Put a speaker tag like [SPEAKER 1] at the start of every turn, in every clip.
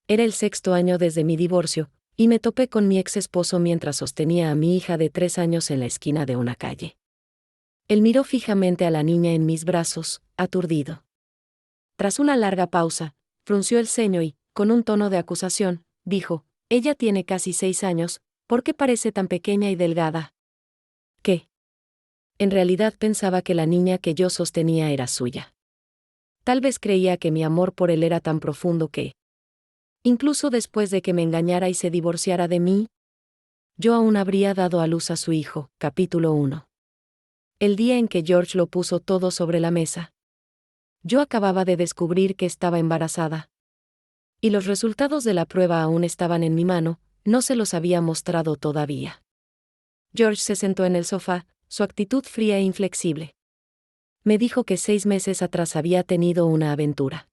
[SPEAKER 1] Era el 6º año desde mi divorcio, y me topé con mi ex esposo mientras sostenía a mi hija de 3 años en la esquina de una calle. Él miró fijamente a la niña en mis brazos, aturdido. Tras una larga pausa, frunció el ceño y, con un tono de acusación, dijo: «Ella tiene casi 6 años, ¿por qué parece tan pequeña y delgada?» ¿Qué? En realidad pensaba que la niña que yo sostenía era suya. Tal vez creía que mi amor por él era tan profundo que, incluso después de que me engañara y se divorciara de mí, yo aún habría dado a luz a su hijo. Capítulo 1. El día en que George lo puso todo sobre la mesa. Yo acababa de descubrir que estaba embarazada. Y los resultados de la prueba aún estaban en mi mano, no se los había mostrado todavía. George se sentó en el sofá, su actitud fría e inflexible. Me dijo que 6 meses atrás había tenido una aventura.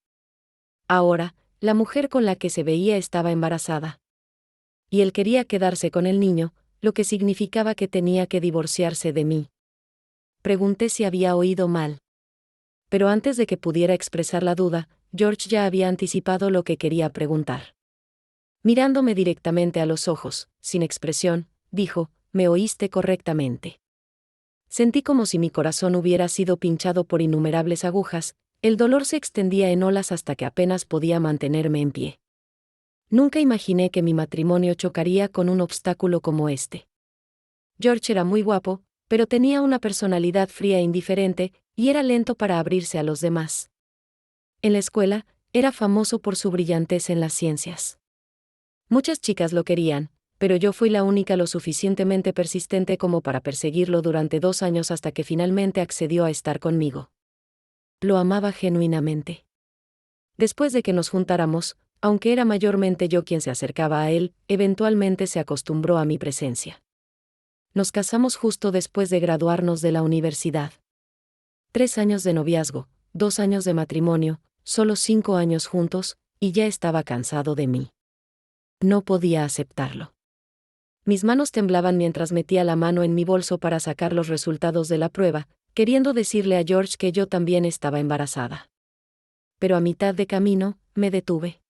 [SPEAKER 1] Ahora, la mujer con la que se veía estaba embarazada. Y él quería quedarse con el niño, lo que significaba que tenía que divorciarse de mí. Pregunté si había oído mal. Pero antes de que pudiera expresar la duda, George ya había anticipado lo que quería preguntar. Mirándome directamente a los ojos, sin expresión, dijo: «Me oíste correctamente». Sentí como si mi corazón hubiera sido pinchado por innumerables agujas, el dolor se extendía en olas hasta que apenas podía mantenerme en pie. Nunca imaginé que mi matrimonio chocaría con un obstáculo como este. George era muy guapo, pero tenía una personalidad fría e indiferente, y era lento para abrirse a los demás. En la escuela, era famoso por su brillantez en las ciencias. Muchas chicas lo querían, pero yo fui la única lo suficientemente persistente como para perseguirlo durante 2 años hasta que finalmente accedió a estar conmigo. Lo amaba genuinamente. Después de que nos juntáramos, aunque era mayormente yo quien se acercaba a él, eventualmente se acostumbró a mi presencia. Nos casamos justo después de graduarnos de la universidad. 3 años de noviazgo, 2 años de matrimonio, solo 5 años juntos, y ya estaba cansado de mí. No podía aceptarlo. Mis manos temblaban mientras metía la mano en mi bolso para sacar los resultados de la prueba, queriendo decirle a George que yo también estaba embarazada. Pero a mitad de camino, me detuve.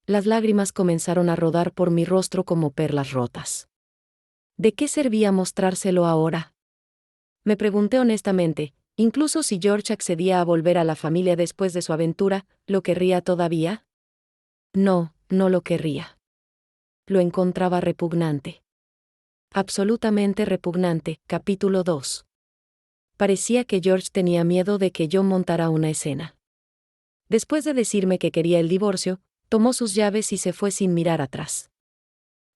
[SPEAKER 1] Las lágrimas comenzaron a rodar por mi rostro como perlas rotas. ¿De qué servía mostrárselo ahora? Me pregunté honestamente, incluso si George accedía a volver a la familia después de su aventura, ¿lo querría todavía? No, no lo querría. Lo encontraba repugnante. Absolutamente repugnante. Capítulo 2. Parecía que George tenía miedo de que yo montara una escena. Después de decirme que quería el divorcio, tomó sus llaves y se fue sin mirar atrás.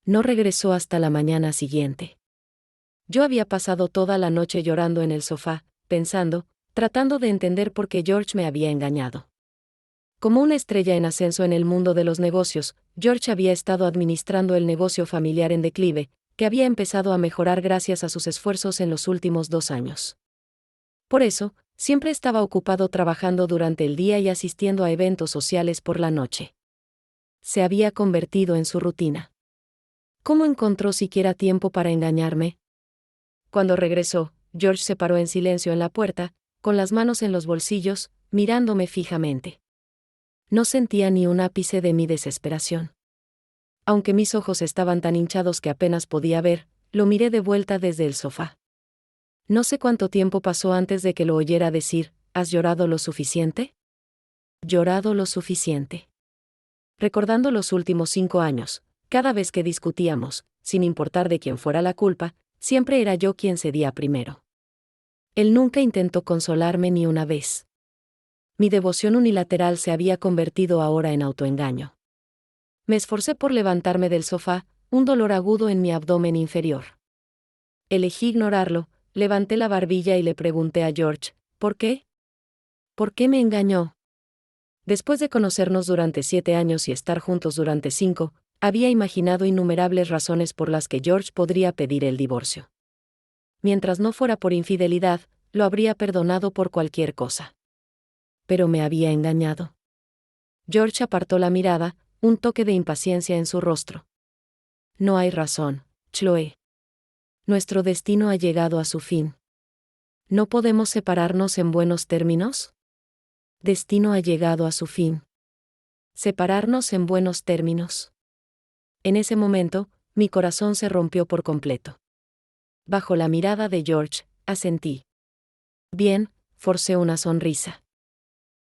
[SPEAKER 1] No regresó hasta la mañana siguiente. Yo había pasado toda la noche llorando en el sofá, pensando, tratando de entender por qué George me había engañado. Como una estrella en ascenso en el mundo de los negocios, George había estado administrando el negocio familiar en declive, que había empezado a mejorar gracias a sus esfuerzos en los últimos 2 años. Por eso, siempre estaba ocupado trabajando durante el día y asistiendo a eventos sociales por la noche. Se había convertido en su rutina. ¿Cómo encontró siquiera tiempo para engañarme? Cuando regresó, George se paró en silencio en la puerta, con las manos en los bolsillos, mirándome fijamente. No sentía ni un ápice de mi desesperación. Aunque mis ojos estaban tan hinchados que apenas podía ver, lo miré de vuelta desde el sofá. No sé cuánto tiempo pasó antes de que lo oyera decir: «¿Has llorado lo suficiente?» Llorado lo suficiente. Recordando los últimos 5 años, cada vez que discutíamos, sin importar de quién fuera la culpa, siempre era yo quien cedía primero. Él nunca intentó consolarme ni una vez. Mi devoción unilateral se había convertido ahora en autoengaño. Me esforcé por levantarme del sofá, un dolor agudo en mi abdomen inferior. Elegí ignorarlo, levanté la barbilla y le pregunté a George: «¿Por qué? ¿Por qué me engañó?» Después de conocernos durante 7 años y estar juntos durante 5, había imaginado innumerables razones por las que George podría pedir el divorcio. Mientras no fuera por infidelidad, lo habría perdonado por cualquier cosa. Pero me había engañado. George apartó la mirada, un toque de impaciencia en su rostro. «No hay razón, Chloe. Nuestro destino ha llegado a su fin. ¿No podemos separarnos en buenos términos?» Destino ha llegado a su fin. Separarnos en buenos términos. En ese momento, mi corazón se rompió por completo. Bajo la mirada de George, asentí. Bien, forcé una sonrisa.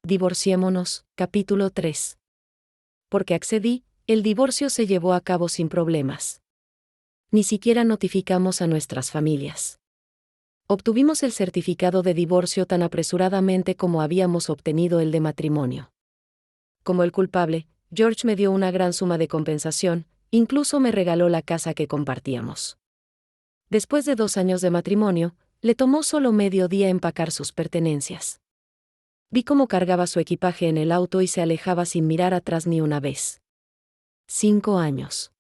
[SPEAKER 1] Divorciémonos, capítulo 3. Porque accedí, el divorcio se llevó a cabo sin problemas. Ni siquiera notificamos a nuestras familias. Obtuvimos el certificado de divorcio tan apresuradamente como habíamos obtenido el de matrimonio. Como el culpable, George me dio una gran suma de compensación, incluso me regaló la casa que compartíamos. Después de 2 años de matrimonio, le tomó solo medio día empacar sus pertenencias. Vi cómo cargaba su equipaje en el auto y se alejaba sin mirar atrás ni una vez. 5 años.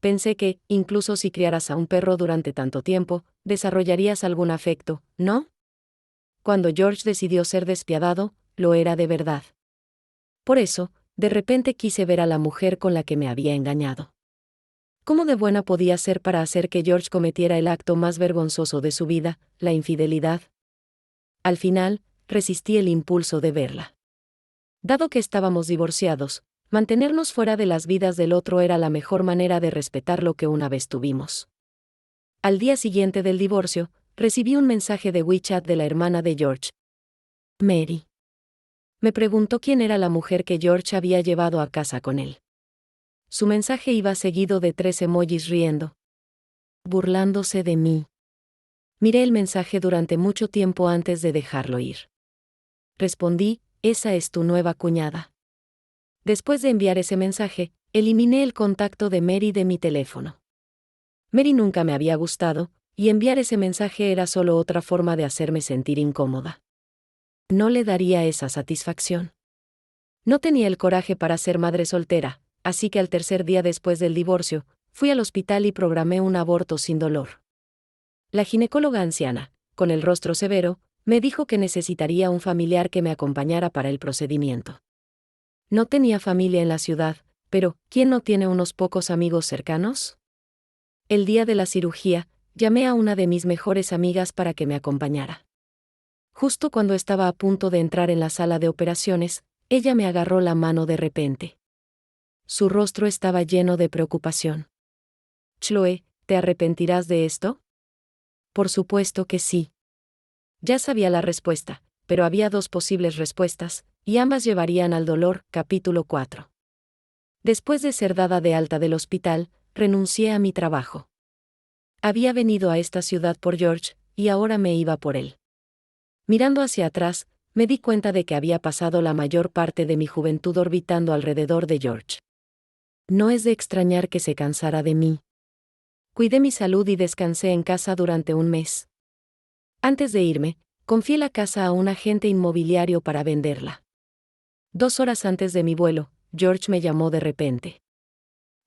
[SPEAKER 1] Pensé que, incluso si criaras a un perro durante tanto tiempo, desarrollarías algún afecto, ¿no? Cuando George decidió ser despiadado, lo era de verdad. Por eso, de repente quise ver a la mujer con la que me había engañado. ¿Cómo de buena podía ser para hacer que George cometiera el acto más vergonzoso de su vida, la infidelidad? Al final, resistí el impulso de verla. Dado que estábamos divorciados, mantenernos fuera de las vidas del otro era la mejor manera de respetar lo que una vez tuvimos. Al día siguiente del divorcio, recibí un mensaje de WeChat de la hermana de George. Mary. Me preguntó quién era la mujer que George había llevado a casa con él. Su mensaje iba seguido de 3 emojis riendo. Burlándose de mí. Miré el mensaje durante mucho tiempo antes de dejarlo ir. Respondí, esa es tu nueva cuñada. Después de enviar ese mensaje, eliminé el contacto de Mary de mi teléfono. Mary nunca me había gustado, y enviar ese mensaje era solo otra forma de hacerme sentir incómoda. No le daría esa satisfacción. No tenía el coraje para ser madre soltera, así que al tercer día después del divorcio, fui al hospital y programé un aborto sin dolor. La ginecóloga anciana, con el rostro severo, me dijo que necesitaría un familiar que me acompañara para el procedimiento. No tenía familia en la ciudad, pero ¿quién no tiene unos pocos amigos cercanos? El día de la cirugía, llamé a una de mis mejores amigas para que me acompañara. Justo cuando estaba a punto de entrar en la sala de operaciones, ella me agarró la mano de repente. Su rostro estaba lleno de preocupación. Chloe, ¿te arrepentirás de esto? Por supuesto que sí. Ya sabía la respuesta, pero había 2 posibles respuestas, y ambas llevarían al dolor. Capítulo 4. Después de ser dada de alta del hospital, renuncié a mi trabajo. Había venido a esta ciudad por George, y ahora me iba por él. Mirando hacia atrás, me di cuenta de que había pasado la mayor parte de mi juventud orbitando alrededor de George. No es de extrañar que se cansara de mí. Cuidé mi salud y descansé en casa durante un mes. Antes de irme, confié la casa a un agente inmobiliario para venderla. 2 horas antes de mi vuelo, George me llamó de repente.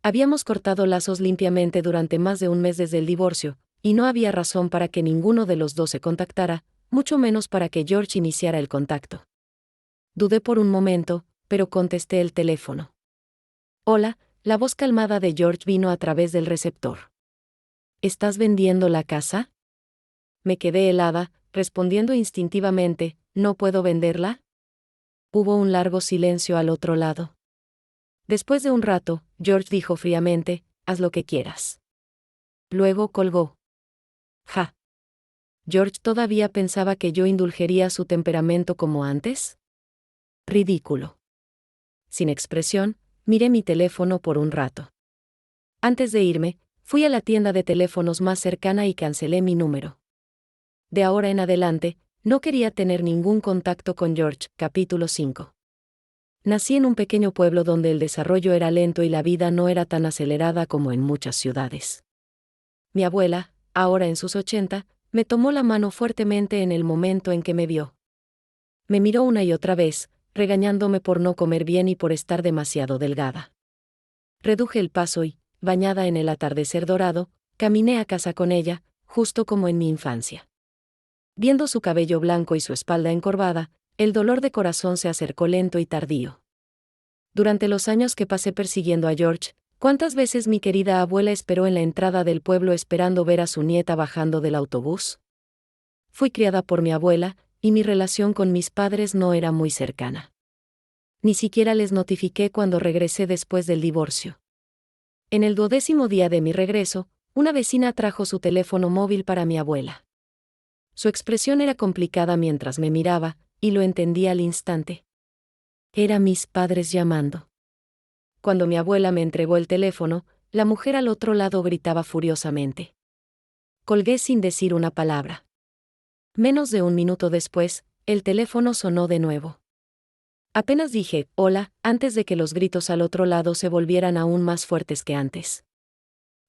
[SPEAKER 1] Habíamos cortado lazos limpiamente durante más de un mes desde el divorcio, y no había razón para que ninguno de los dos se contactara, mucho menos para que George iniciara el contacto. Dudé por un momento, pero contesté el teléfono. Hola, la voz calmada de George vino a través del receptor. ¿Estás vendiendo la casa? Me quedé helada, respondiendo instintivamente, ¿no puedo venderla? Hubo un largo silencio al otro lado. Después de un rato, George dijo fríamente, haz lo que quieras. Luego colgó. Ja. ¿George todavía pensaba que yo indulgería su temperamento como antes? Ridículo. Sin expresión, miré mi teléfono por un rato. Antes de irme, fui a la tienda de teléfonos más cercana y cancelé mi número. De ahora en adelante, no quería tener ningún contacto con George. Capítulo 5. Nací en un pequeño pueblo donde el desarrollo era lento y la vida no era tan acelerada como en muchas ciudades. Mi abuela, ahora en sus 80, me tomó la mano fuertemente en el momento en que me vio. Me miró una y otra vez, regañándome por no comer bien y por estar demasiado delgada. Reduje el paso y, bañada en el atardecer dorado, caminé a casa con ella, justo como en mi infancia. Viendo su cabello blanco y su espalda encorvada, el dolor de corazón se acercó lento y tardío. Durante los años que pasé persiguiendo a George, ¿cuántas veces mi querida abuela esperó en la entrada del pueblo esperando ver a su nieta bajando del autobús? Fui criada por mi abuela, y mi relación con mis padres no era muy cercana. Ni siquiera les notifiqué cuando regresé después del divorcio. En el 12º día de mi regreso, una vecina trajo su teléfono móvil para mi abuela. Su expresión era complicada mientras me miraba, y lo entendí al instante. Era mis padres llamando. Cuando mi abuela me entregó el teléfono, la mujer al otro lado gritaba furiosamente. Colgué sin decir una palabra. Menos de un minuto después, el teléfono sonó de nuevo. Apenas dije, hola, antes de que los gritos al otro lado se volvieran aún más fuertes que antes.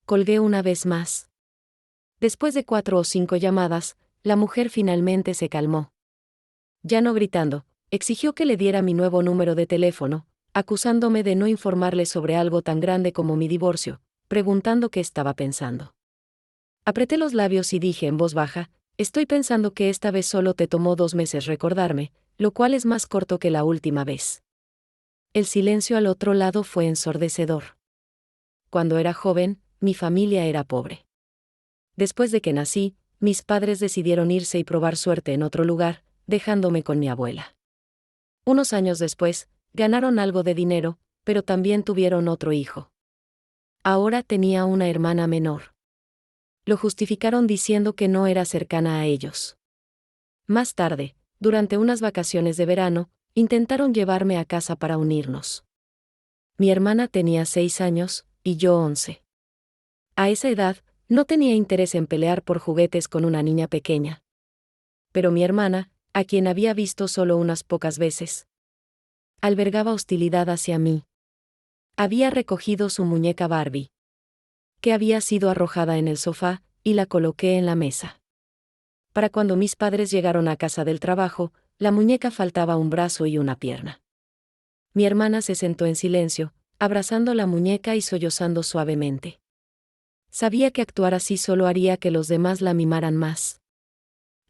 [SPEAKER 1] Colgué una vez más. Después de 4 o 5 llamadas, la mujer finalmente se calmó. Ya no gritando, exigió que le diera mi nuevo número de teléfono, acusándome de no informarle sobre algo tan grande como mi divorcio, preguntando qué estaba pensando. Apreté los labios y dije en voz baja, estoy pensando que esta vez solo te tomó 2 meses recordarme, lo cual es más corto que la última vez. El silencio al otro lado fue ensordecedor. Cuando era joven, mi familia era pobre. Después de que nací, mis padres decidieron irse y probar suerte en otro lugar, dejándome con mi abuela. Unos años después, ganaron algo de dinero, pero también tuvieron otro hijo. Ahora tenía una hermana menor. Lo justificaron diciendo que no era cercana a ellos. Más tarde, durante unas vacaciones de verano, intentaron llevarme a casa para unirnos. Mi hermana tenía 6 años, y yo 11. A esa edad, no tenía interés en pelear por juguetes con una niña pequeña. Pero mi hermana, a quien había visto solo unas pocas veces, albergaba hostilidad hacia mí. Había recogido su muñeca Barbie, que había sido arrojada en el sofá, y la coloqué en la mesa. Para cuando mis padres llegaron a casa del trabajo, la muñeca faltaba un brazo y una pierna. Mi hermana se sentó en silencio, abrazando la muñeca y sollozando suavemente. Sabía que actuar así solo haría que los demás la mimaran más.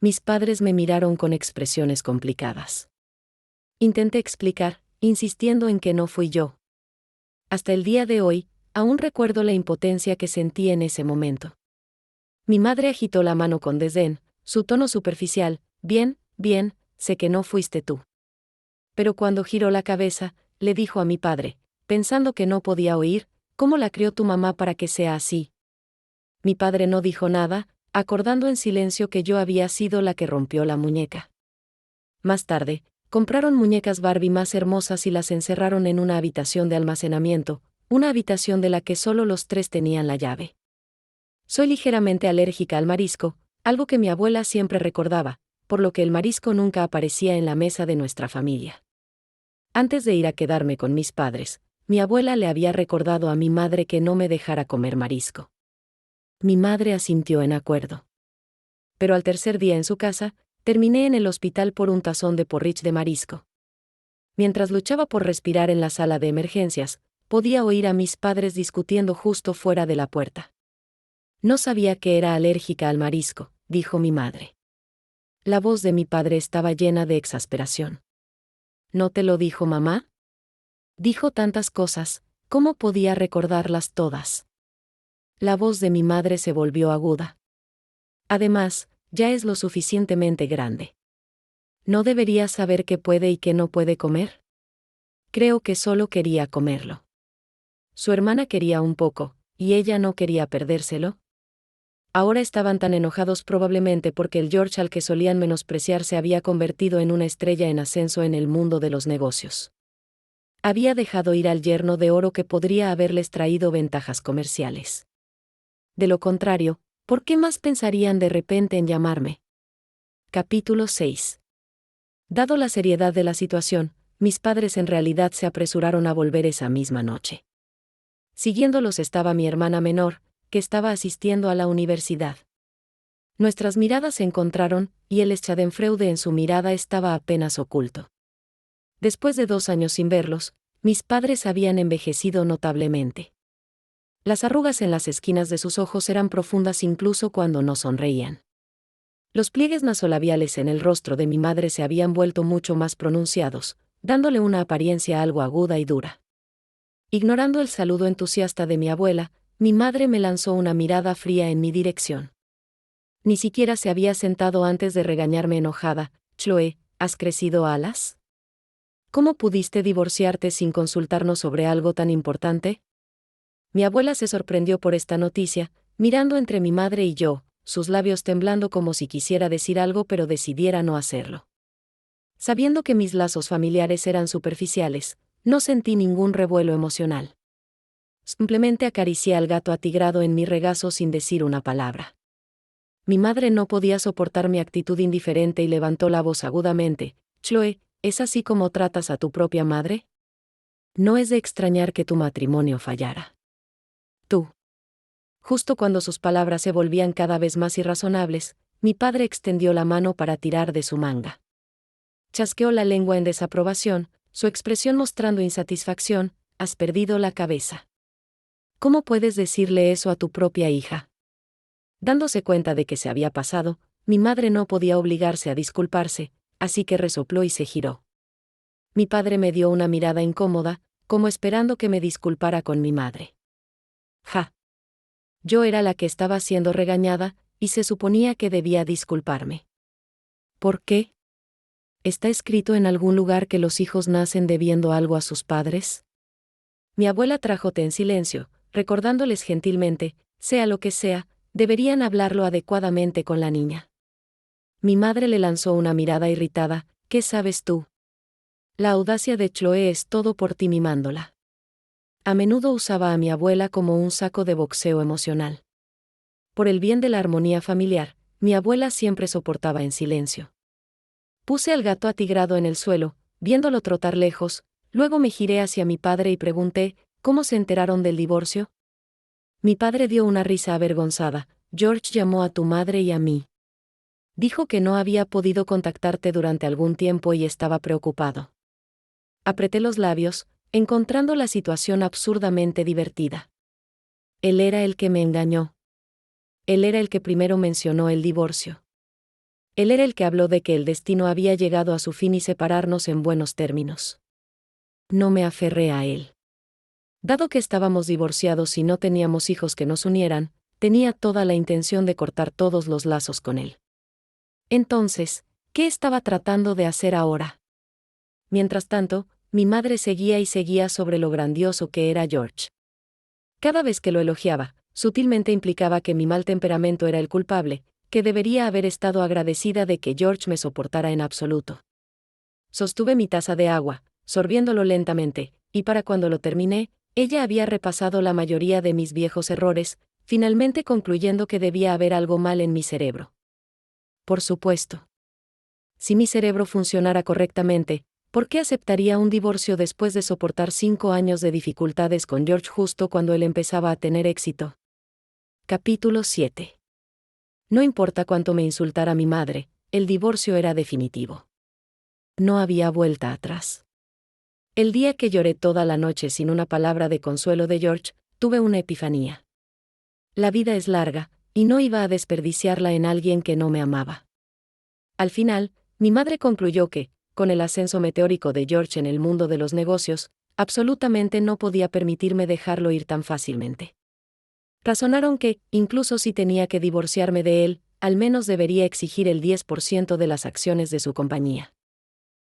[SPEAKER 1] Mis padres me miraron con expresiones complicadas. Intenté explicar, insistiendo en que no fui yo. Hasta el día de hoy, aún recuerdo la impotencia que sentí en ese momento. Mi madre agitó la mano con desdén, su tono superficial, bien, sé que no fuiste tú. Pero cuando giró la cabeza, le dijo a mi padre, pensando que no podía oír, ¿cómo la crió tu mamá para que sea así? Mi padre no dijo nada, acordando en silencio que yo había sido la que rompió la muñeca. Más tarde, compraron muñecas Barbie más hermosas y las encerraron en una habitación de almacenamiento, una habitación de la que solo los 3 tenían la llave. Soy ligeramente alérgica al marisco, algo que mi abuela siempre recordaba, por lo que el marisco nunca aparecía en la mesa de nuestra familia. Antes de ir a quedarme con mis padres, mi abuela le había recordado a mi madre que no me dejara comer marisco. Mi madre asintió en acuerdo. Pero al tercer día en su casa, terminé en el hospital por un tazón de porridge de marisco. Mientras luchaba por respirar en la sala de emergencias, podía oír a mis padres discutiendo justo fuera de la puerta. No sabía que era alérgica al marisco, dijo mi madre. La voz de mi padre estaba llena de exasperación. ¿No te lo dijo mamá? Dijo tantas cosas, ¿cómo podía recordarlas todas? La voz de mi madre se volvió aguda. Además, ya es lo suficientemente grande. ¿No deberías saber qué puede y qué no puede comer? Creo que solo quería comerlo. Su hermana quería un poco, y ella no quería perdérselo. Ahora estaban tan enojados probablemente porque el George al que solían menospreciar se había convertido en una estrella en ascenso en el mundo de los negocios. Había dejado ir al yerno de oro que podría haberles traído ventajas comerciales. De lo contrario, ¿por qué más pensarían de repente en llamarme? Capítulo 6. Dado la seriedad de la situación, mis padres en realidad se apresuraron a volver esa misma noche. Siguiéndolos estaba mi hermana menor, que estaba asistiendo a la universidad. Nuestras miradas se encontraron, y el Schadenfreude en su mirada estaba apenas oculto. Después de 2 años sin verlos, mis padres habían envejecido notablemente. Las arrugas en las esquinas de sus ojos eran profundas incluso cuando no sonreían. Los pliegues nasolabiales en el rostro de mi madre se habían vuelto mucho más pronunciados, dándole una apariencia algo aguda y dura. Ignorando el saludo entusiasta de mi abuela, mi madre me lanzó una mirada fría en mi dirección. Ni siquiera se había sentado antes de regañarme enojada. Chloe, ¿has crecido alas? ¿Cómo pudiste divorciarte sin consultarnos sobre algo tan importante? Mi abuela se sorprendió por esta noticia, mirando entre mi madre y yo, sus labios temblando como si quisiera decir algo pero decidiera no hacerlo. Sabiendo que mis lazos familiares eran superficiales, no sentí ningún revuelo emocional. Simplemente acaricié al gato atigrado en mi regazo sin decir una palabra. Mi madre no podía soportar mi actitud indiferente y levantó la voz agudamente. Chloe, ¿es así como tratas a tu propia madre? No es de extrañar que tu matrimonio fallara. Tú. Justo cuando sus palabras se volvían cada vez más irrazonables, mi padre extendió la mano para tirar de su manga. Chasqueó la lengua en desaprobación, su expresión mostrando insatisfacción. Has perdido la cabeza. ¿Cómo puedes decirle eso a tu propia hija? Dándose cuenta de que se había pasado, mi madre no podía obligarse a disculparse, así que resopló y se giró. Mi padre me dio una mirada incómoda, como esperando que me disculpara con mi madre. Ja. Yo era la que estaba siendo regañada, y se suponía que debía disculparme. ¿Por qué? ¿Está escrito en algún lugar que los hijos nacen debiendo algo a sus padres? Mi abuela trajo té en silencio, recordándoles gentilmente, sea lo que sea, deberían hablarlo adecuadamente con la niña. Mi madre le lanzó una mirada irritada. ¿Qué sabes tú? La audacia de Chloe es todo por ti mimándola. A menudo usaba a mi abuela como un saco de boxeo emocional. Por el bien de la armonía familiar, mi abuela siempre soportaba en silencio. Puse al gato atigrado en el suelo, viéndolo trotar lejos, luego me giré hacia mi padre y pregunté, ¿cómo se enteraron del divorcio? Mi padre dio una risa avergonzada. George llamó a tu madre y a mí. Dijo que no había podido contactarte durante algún tiempo y estaba preocupado. Apreté los labios, encontrando la situación absurdamente divertida. Él era el que me engañó. Él era el que primero mencionó el divorcio. Él era el que habló de que el destino había llegado a su fin y separarnos en buenos términos. No me aferré a él. Dado que estábamos divorciados y no teníamos hijos que nos unieran, tenía toda la intención de cortar todos los lazos con él. Entonces, ¿qué estaba tratando de hacer ahora? Mientras tanto, mi madre seguía y seguía sobre lo grandioso que era George. Cada vez que lo elogiaba, sutilmente implicaba que mi mal temperamento era el culpable, que debería haber estado agradecida de que George me soportara en absoluto. Sostuve mi taza de agua, sorbiéndolo lentamente, y para cuando lo terminé, ella había repasado la mayoría de mis viejos errores, finalmente concluyendo que debía haber algo mal en mi cerebro. Por supuesto. Si mi cerebro funcionara correctamente, ¿por qué aceptaría un divorcio después de soportar 5 años de dificultades con George justo cuando él empezaba a tener éxito? Capítulo 7. No importa cuánto me insultara mi madre, el divorcio era definitivo. No había vuelta atrás. El día que lloré toda la noche sin una palabra de consuelo de George, tuve una epifanía. La vida es larga, y no iba a desperdiciarla en alguien que no me amaba. Al final, mi madre concluyó que, con el ascenso meteórico de George en el mundo de los negocios, absolutamente no podía permitirme dejarlo ir tan fácilmente. Razonaron que, incluso si tenía que divorciarme de él, al menos debería exigir el 10% de las acciones de su compañía.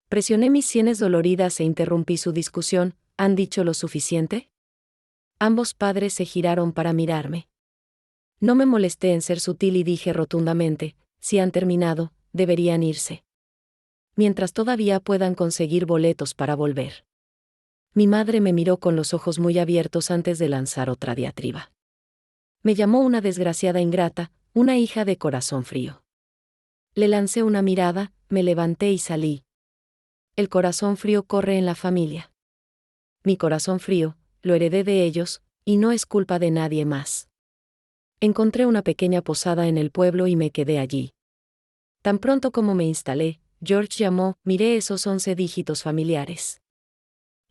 [SPEAKER 1] Presioné mis sienes doloridas e interrumpí su discusión. ¿Han dicho lo suficiente? Ambos padres se giraron para mirarme. No me molesté en ser sutil y dije rotundamente, si han terminado, deberían irse. Mientras todavía puedan conseguir boletos para volver. Mi madre me miró con los ojos muy abiertos antes de lanzar otra diatriba. Me llamó una desgraciada ingrata, una hija de corazón frío. Le lancé una mirada, me levanté y salí. El corazón frío corre en la familia. Mi corazón frío, lo heredé de ellos, y no es culpa de nadie más. Encontré una pequeña posada en el pueblo y me quedé allí. Tan pronto como me instalé, George llamó, miré esos 11 dígitos familiares.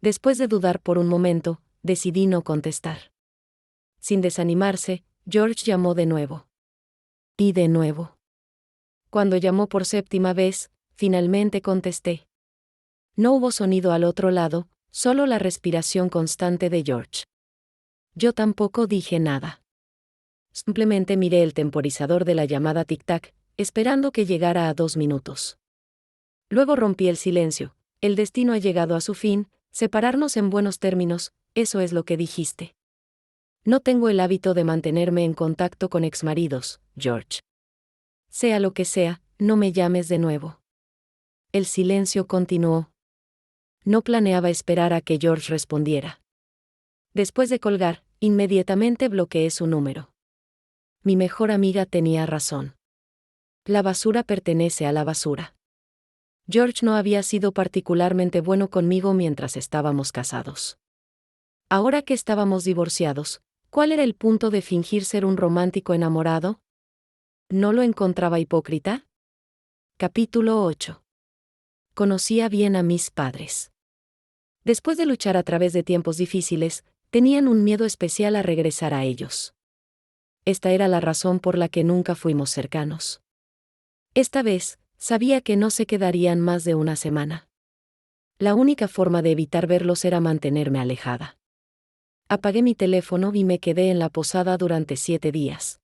[SPEAKER 1] Después de dudar por un momento, decidí no contestar. Sin desanimarse, George llamó de nuevo. Y de nuevo. Cuando llamó por 7ª vez, finalmente contesté. No hubo sonido al otro lado, solo la respiración constante de George. Yo tampoco dije nada. Simplemente miré el temporizador de la llamada tic-tac, esperando que llegara a 2 minutos. Luego rompí el silencio, el destino ha llegado a su fin, separarnos en buenos términos, eso es lo que dijiste. No tengo el hábito de mantenerme en contacto con exmaridos, George. Sea lo que sea, no me llames de nuevo. El silencio continuó. No planeaba esperar a que George respondiera. Después de colgar, inmediatamente bloqueé su número. Mi mejor amiga tenía razón. La basura pertenece a la basura. George no había sido particularmente bueno conmigo mientras estábamos casados. Ahora que estábamos divorciados, ¿cuál era el punto de fingir ser un romántico enamorado? ¿No lo encontraba hipócrita? Capítulo 8. Conocía bien a mis padres. Después de luchar a través de tiempos difíciles, tenían un miedo especial a regresar a ellos. Esta era la razón por la que nunca fuimos cercanos. Esta vez, sabía que no se quedarían más de una semana. La única forma de evitar verlos era mantenerme alejada. Apagué mi teléfono y me quedé en la posada durante 7 días.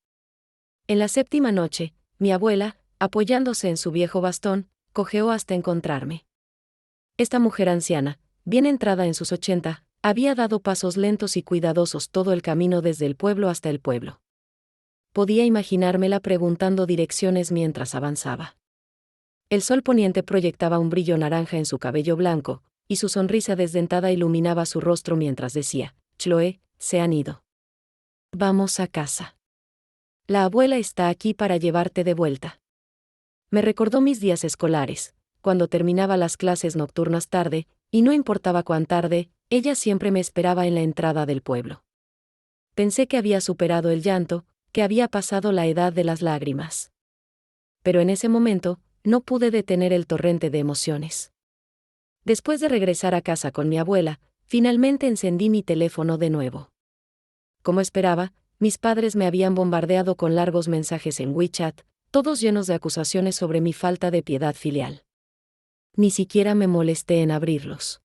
[SPEAKER 1] En la 7ª noche, mi abuela, apoyándose en su viejo bastón, cojeó hasta encontrarme. Esta mujer anciana, bien entrada en sus 80, había dado pasos lentos y cuidadosos todo el camino desde el pueblo hasta el pueblo. Podía imaginármela preguntando direcciones mientras avanzaba. El sol poniente proyectaba un brillo naranja en su cabello blanco, y su sonrisa desdentada iluminaba su rostro mientras decía: «Chloe, se han ido. Vamos a casa. La abuela está aquí para llevarte de vuelta». Me recordó mis días escolares, cuando terminaba las clases nocturnas tarde, y no importaba cuán tarde, ella siempre me esperaba en la entrada del pueblo. Pensé que había superado el llanto, que había pasado la edad de las lágrimas. Pero en ese momento, no pude detener el torrente de emociones. Después de regresar a casa con mi abuela, finalmente encendí mi teléfono de nuevo. Como esperaba, mis padres me habían bombardeado con largos mensajes en WeChat, todos llenos de acusaciones sobre mi falta de piedad filial. Ni siquiera me molesté en abrirlos.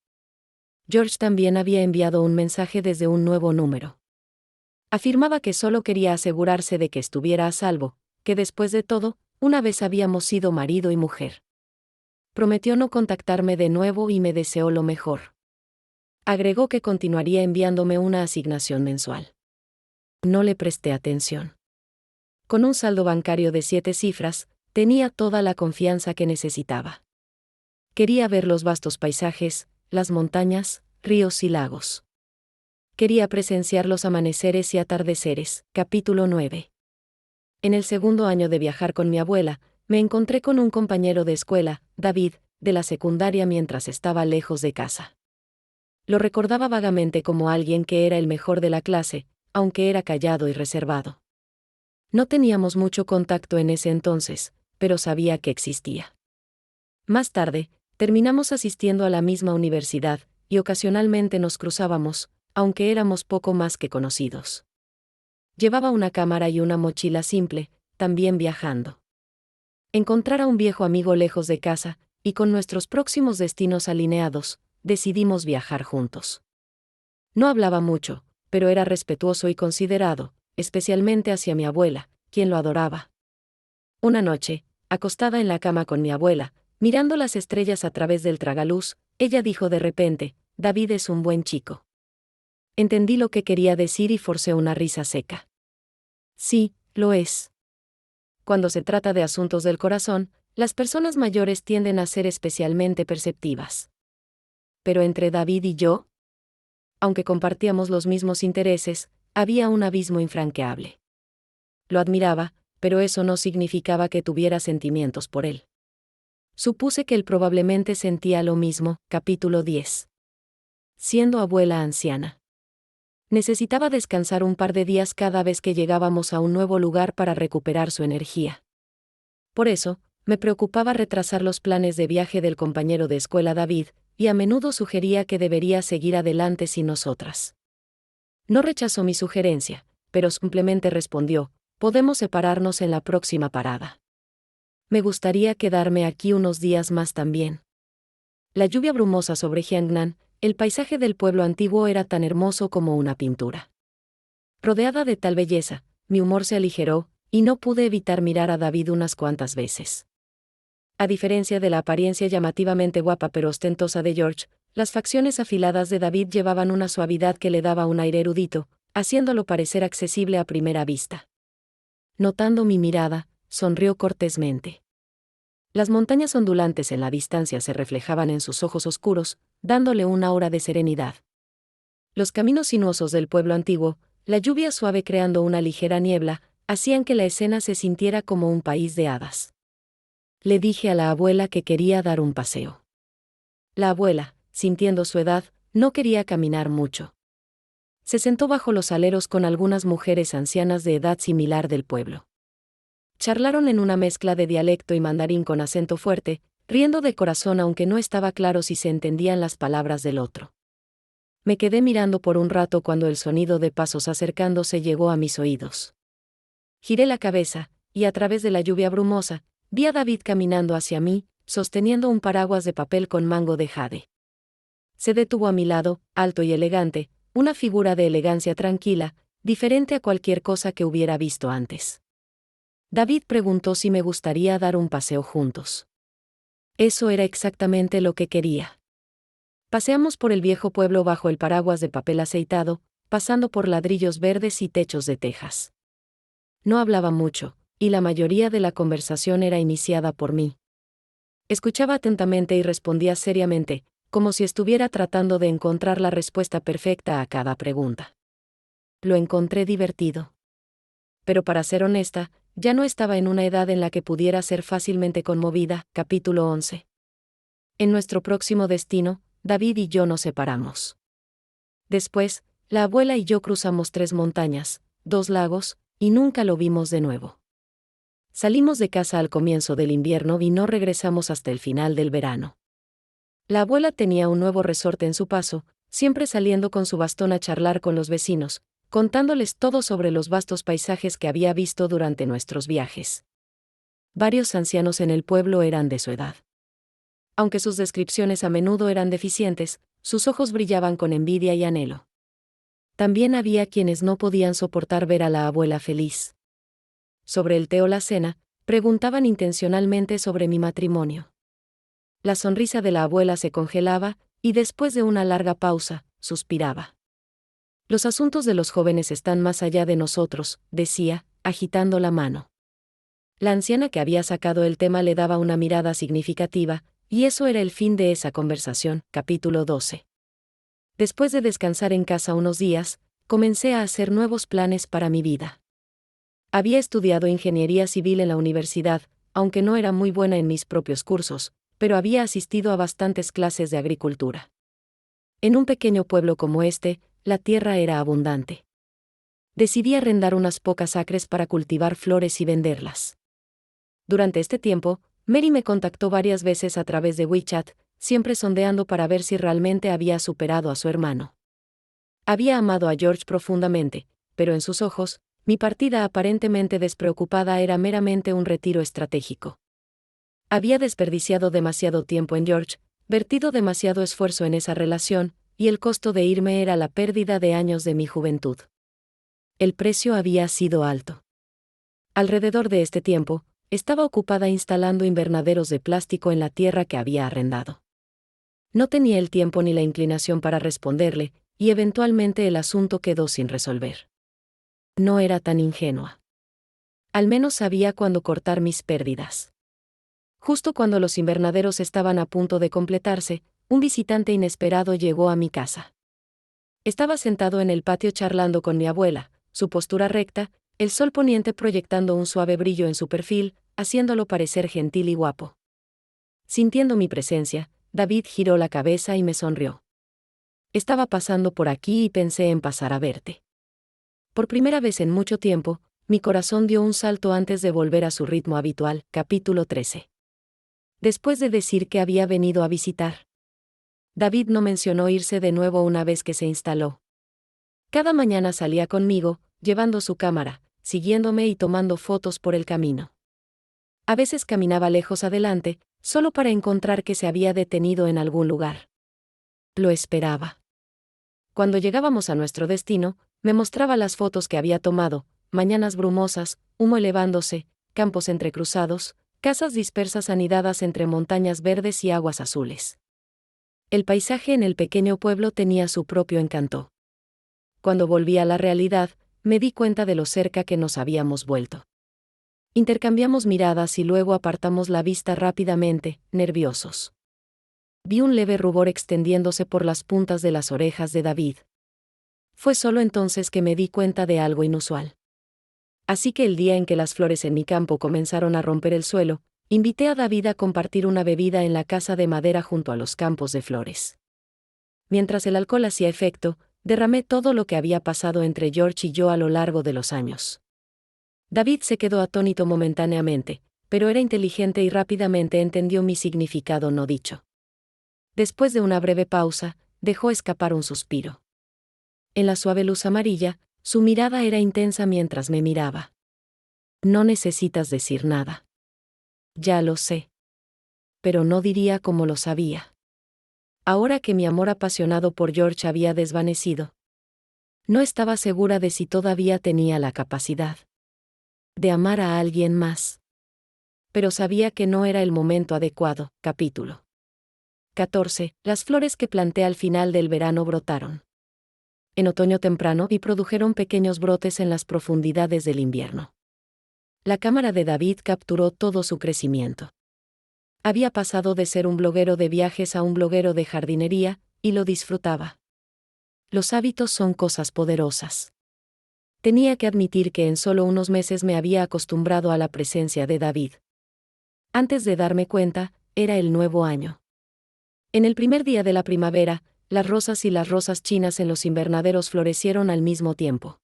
[SPEAKER 1] George también había enviado un mensaje desde un nuevo número. Afirmaba que solo quería asegurarse de que estuviera a salvo, que después de todo, una vez habíamos sido marido y mujer. Prometió no contactarme de nuevo y me deseó lo mejor. Agregó que continuaría enviándome una asignación mensual. No le presté atención. Con un saldo bancario de 7 cifras, tenía toda la confianza que necesitaba. Quería ver los vastos paisajes, las montañas, ríos y lagos. Quería presenciar los amaneceres y atardeceres. Capítulo 9. En el 2.º año de viajar con mi abuela, me encontré con un compañero de escuela, David, de la secundaria mientras estaba lejos de casa. Lo recordaba vagamente como alguien que era el mejor de la clase, aunque era callado y reservado. No teníamos mucho contacto en ese entonces, pero sabía que existía. Más tarde, terminamos asistiendo a la misma universidad, y ocasionalmente nos cruzábamos, aunque éramos poco más que conocidos. Llevaba una cámara y una mochila simple, también viajando. Encontrar a un viejo amigo lejos de casa, y con nuestros próximos destinos alineados, decidimos viajar juntos. No hablaba mucho, pero era respetuoso y considerado, especialmente hacia mi abuela, quien lo adoraba. Una noche, acostada en la cama con mi abuela, mirando las estrellas a través del tragaluz, ella dijo de repente: «David es un buen chico». Entendí lo que quería decir y forcé una risa seca. Sí, lo es. Cuando se trata de asuntos del corazón, las personas mayores tienden a ser especialmente perceptivas. Pero entre David y yo, aunque compartíamos los mismos intereses, había un abismo infranqueable. Lo admiraba, pero eso no significaba que tuviera sentimientos por él. Supuse que él probablemente sentía lo mismo. Capítulo 10. Siendo abuela anciana. Necesitaba descansar un par de días cada vez que llegábamos a un nuevo lugar para recuperar su energía. Por eso, me preocupaba retrasar los planes de viaje del compañero de escuela David, y a menudo sugería que debería seguir adelante sin nosotras. No rechazó mi sugerencia, pero simplemente respondió: «Podemos separarnos en la próxima parada». Me gustaría quedarme aquí unos días más también. La lluvia brumosa sobre Jiangnan, el paisaje del pueblo antiguo era tan hermoso como una pintura. Rodeada de tal belleza, mi humor se aligeró, y no pude evitar mirar a David unas cuantas veces. A diferencia de la apariencia llamativamente guapa pero ostentosa de George, las facciones afiladas de David llevaban una suavidad que le daba un aire erudito, haciéndolo parecer accesible a primera vista. Notando mi mirada, sonrió cortésmente. Las montañas ondulantes en la distancia se reflejaban en sus ojos oscuros, dándole una aura de serenidad. Los caminos sinuosos del pueblo antiguo, la lluvia suave creando una ligera niebla, hacían que la escena se sintiera como un país de hadas. Le dije a la abuela que quería dar un paseo. La abuela, sintiendo su edad, no quería caminar mucho. Se sentó bajo los aleros con algunas mujeres ancianas de edad similar del pueblo. Charlaron en una mezcla de dialecto y mandarín con acento fuerte, riendo de corazón aunque no estaba claro si se entendían las palabras del otro. Me quedé mirando por un rato cuando el sonido de pasos acercándose llegó a mis oídos. Giré la cabeza, y a través de la lluvia brumosa, vi a David caminando hacia mí, sosteniendo un paraguas de papel con mango de jade. Se detuvo a mi lado, alto y elegante, una figura de elegancia tranquila, diferente a cualquier cosa que hubiera visto antes. David preguntó si me gustaría dar un paseo juntos. Eso era exactamente lo que quería. Paseamos por el viejo pueblo bajo el paraguas de papel aceitado, pasando por ladrillos verdes y techos de tejas. No hablaba mucho, y la mayoría de la conversación era iniciada por mí. Escuchaba atentamente y respondía seriamente, como si estuviera tratando de encontrar la respuesta perfecta a cada pregunta. Lo encontré divertido. Pero para ser honesta, ya no estaba en una edad en la que pudiera ser fácilmente conmovida. Capítulo 11. En nuestro próximo destino, David y yo nos separamos. Después, la abuela y yo cruzamos 3 montañas, 2 lagos, y nunca lo vimos de nuevo. Salimos de casa al comienzo del invierno y no regresamos hasta el final del verano. La abuela tenía un nuevo resorte en su paso, siempre saliendo con su bastón a charlar con los vecinos, contándoles todo sobre los vastos paisajes que había visto durante nuestros viajes. Varios ancianos en el pueblo eran de su edad. Aunque sus descripciones a menudo eran deficientes, sus ojos brillaban con envidia y anhelo. También había quienes no podían soportar ver a la abuela feliz. Sobre el té o la cena, preguntaban intencionalmente sobre mi matrimonio. La sonrisa de la abuela se congelaba, y después de una larga pausa, suspiraba. Los asuntos de los jóvenes están más allá de nosotros, decía, agitando la mano. La anciana que había sacado el tema le daba una mirada significativa, y eso era el fin de esa conversación. Capítulo 12. Después de descansar en casa unos días, comencé a hacer nuevos planes para mi vida. Había estudiado ingeniería civil en la universidad, aunque no era muy buena en mis propios cursos, pero había asistido a bastantes clases de agricultura. En un pequeño pueblo como este, la tierra era abundante. Decidí arrendar unas pocas acres para cultivar flores y venderlas. Durante este tiempo, Mary me contactó varias veces a través de WeChat, siempre sondeando para ver si realmente había superado a su hermano. Había amado a George profundamente, pero en sus ojos, mi partida aparentemente despreocupada era meramente un retiro estratégico. Había desperdiciado demasiado tiempo en George, vertido demasiado esfuerzo en esa relación, y el costo de irme era la pérdida de años de mi juventud. El precio había sido alto. Alrededor de este tiempo, estaba ocupada instalando invernaderos de plástico en la tierra que había arrendado. No tenía el tiempo ni la inclinación para responderle, y eventualmente el asunto quedó sin resolver. No era tan ingenua. Al menos sabía cuándo cortar mis pérdidas. Justo cuando los invernaderos estaban a punto de completarse, un visitante inesperado llegó a mi casa. Estaba sentado en el patio charlando con mi abuela, su postura recta, el sol poniente proyectando un suave brillo en su perfil, haciéndolo parecer gentil y guapo. Sintiendo mi presencia, David giró la cabeza y me sonrió. Estaba pasando por aquí y pensé en pasar a verte. Por primera vez en mucho tiempo, mi corazón dio un salto antes de volver a su ritmo habitual. Capítulo 13. Después de decir que había venido a visitar, David no mencionó irse de nuevo una vez que se instaló. Cada mañana salía conmigo, llevando su cámara, siguiéndome y tomando fotos por el camino. A veces caminaba lejos adelante, solo para encontrar que se había detenido en algún lugar. Lo esperaba. Cuando llegábamos a nuestro destino, me mostraba las fotos que había tomado, mañanas brumosas, humo elevándose, campos entrecruzados, Casas dispersas anidadas entre montañas verdes y aguas azules. El paisaje en el pequeño pueblo tenía su propio encanto. Cuando volví a la realidad, me di cuenta de lo cerca que nos habíamos vuelto. Intercambiamos miradas y luego apartamos la vista rápidamente, nerviosos. Vi un leve rubor extendiéndose por las puntas de las orejas de David. Fue solo entonces que me di cuenta de algo inusual. Así que el día en que las flores en mi campo comenzaron a romper el suelo, invité a David a compartir una bebida en la casa de madera junto a los campos de flores. Mientras el alcohol hacía efecto, derramé todo lo que había pasado entre George y yo a lo largo de los años. David se quedó atónito momentáneamente, pero era inteligente y rápidamente entendió mi significado no dicho. Después de una breve pausa, dejó escapar un suspiro. En la suave luz amarilla, su mirada era intensa mientras me miraba. No necesitas decir nada. Ya lo sé. Pero no diría como lo sabía. Ahora que mi amor apasionado por George había desvanecido, no estaba segura de si todavía tenía la capacidad de amar a alguien más. Pero sabía que no era el momento adecuado. Capítulo 14. Las flores que planté al final del verano brotaron en otoño temprano y produjeron pequeños brotes en las profundidades del invierno. La cámara de David capturó todo su crecimiento. Había pasado de ser un bloguero de viajes a un bloguero de jardinería, y lo disfrutaba. Los hábitos son cosas poderosas. Tenía que admitir que en solo unos meses me había acostumbrado a la presencia de David. Antes de darme cuenta, era el nuevo año. En el primer día de la primavera, las rosas y las rosas chinas en los invernaderos florecieron al mismo tiempo.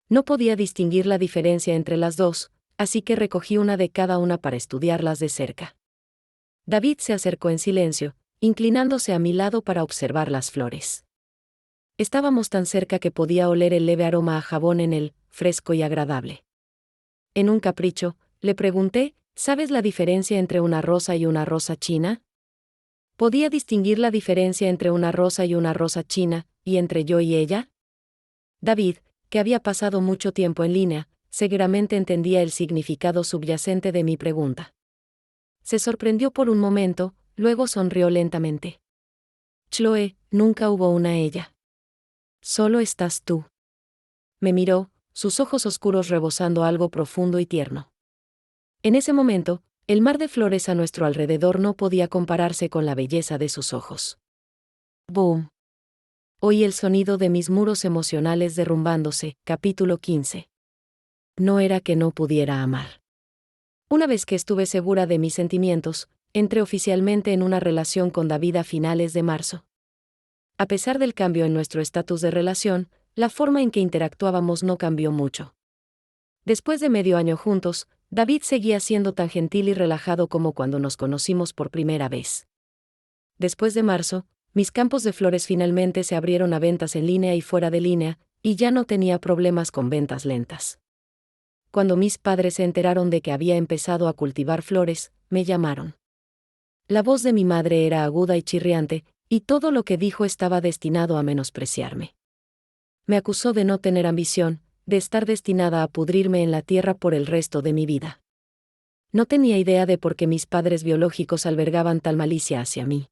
[SPEAKER 1] No podía distinguir la diferencia entre las dos, así que recogí una de cada una para estudiarlas de cerca. David se acercó en silencio, inclinándose a mi lado para observar las flores. Estábamos tan cerca que podía oler el leve aroma a jabón en él, fresco y agradable. En un capricho, le pregunté, ¿sabes la diferencia entre una rosa y una rosa china? ¿Podía distinguir la diferencia entre una rosa y una rosa china, y entre yo y ella? David, que había pasado mucho tiempo en línea, seguramente entendía el significado subyacente de mi pregunta. Se sorprendió por un momento, luego sonrió lentamente. Chloe, nunca hubo una ella. Solo estás tú. Me miró, sus ojos oscuros rebosando algo profundo y tierno. En ese momento, el mar de flores a nuestro alrededor no podía compararse con la belleza de sus ojos. ¡Boom! Oí el sonido de mis muros emocionales derrumbándose. Capítulo 15. No era que no pudiera amar. Una vez que estuve segura de mis sentimientos, entré oficialmente en una relación con David a finales de marzo. A pesar del cambio en nuestro estatus de relación, la forma en que interactuábamos no cambió mucho. Después de medio año juntos, David seguía siendo tan gentil y relajado como cuando nos conocimos por primera vez. Después de marzo, mis campos de flores finalmente se abrieron a ventas en línea y fuera de línea, y ya no tenía problemas con ventas lentas. Cuando mis padres se enteraron de que había empezado a cultivar flores, me llamaron. La voz de mi madre era aguda y chirriante, y todo lo que dijo estaba destinado a menospreciarme. Me acusó de no tener ambición, de estar destinada a pudrirme en la tierra por el resto de mi vida. No tenía idea de por qué mis padres biológicos albergaban tal malicia hacia mí.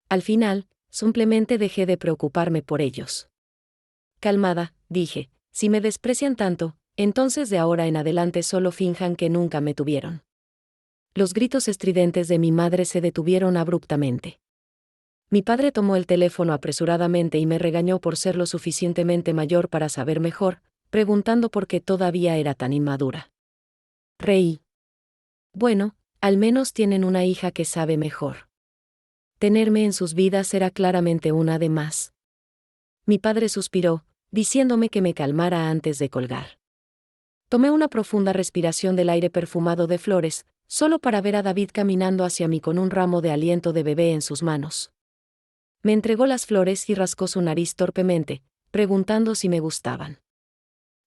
[SPEAKER 1] Al final, simplemente dejé de preocuparme por ellos. Calmada, dije, si me desprecian tanto, entonces de ahora en adelante solo finjan que nunca me tuvieron. Los gritos estridentes de mi madre se detuvieron abruptamente. Mi padre tomó el teléfono apresuradamente y me regañó por ser lo suficientemente mayor para saber mejor, preguntando por qué todavía era tan inmadura. Reí. Bueno, al menos tienen una hija que sabe mejor. Tenerme en sus vidas era claramente una de más. Mi padre suspiró, diciéndome que me calmara antes de colgar. Tomé una profunda respiración del aire perfumado de flores, solo para ver a David caminando hacia mí con un ramo de aliento de bebé en sus manos. Me entregó las flores y rascó su nariz torpemente, preguntando si me gustaban.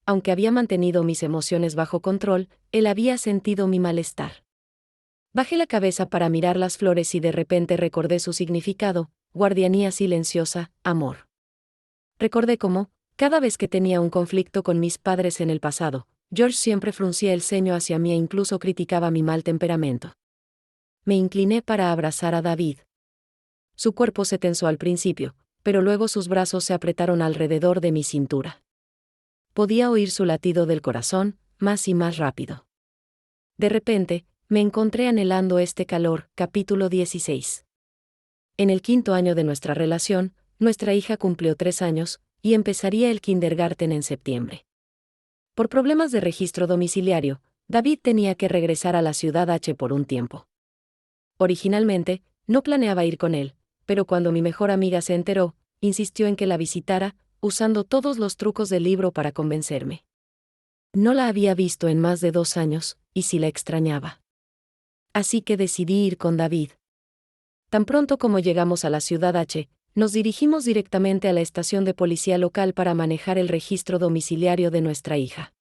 [SPEAKER 1] Aunque había mantenido mis emociones bajo control, él había sentido mi malestar. Bajé la cabeza para mirar las flores y de repente recordé su significado: guardianía silenciosa, amor. Recordé cómo, cada vez que tenía un conflicto con mis padres en el pasado, George siempre fruncía el ceño hacia mí e incluso criticaba mi mal temperamento. Me incliné para abrazar a David. Su cuerpo se tensó al principio, pero luego sus brazos se apretaron alrededor de mi cintura. Podía oír su latido del corazón, más y más rápido. De repente, me encontré anhelando este calor. Capítulo 16. En el 5º año de nuestra relación, nuestra hija cumplió 3 años, y empezaría el kindergarten en septiembre. Por problemas de registro domiciliario, David tenía que regresar a la ciudad H por un tiempo. Originalmente, no planeaba ir con él, pero cuando mi mejor amiga se enteró, insistió en que la visitara, usando todos los trucos del libro para convencerme. No la había visto en más de 2 años, y sí la extrañaba. Así que decidí ir con David. Tan pronto como llegamos a la ciudad H, nos dirigimos directamente a la estación de policía local para manejar el registro domiciliario de nuestra hija.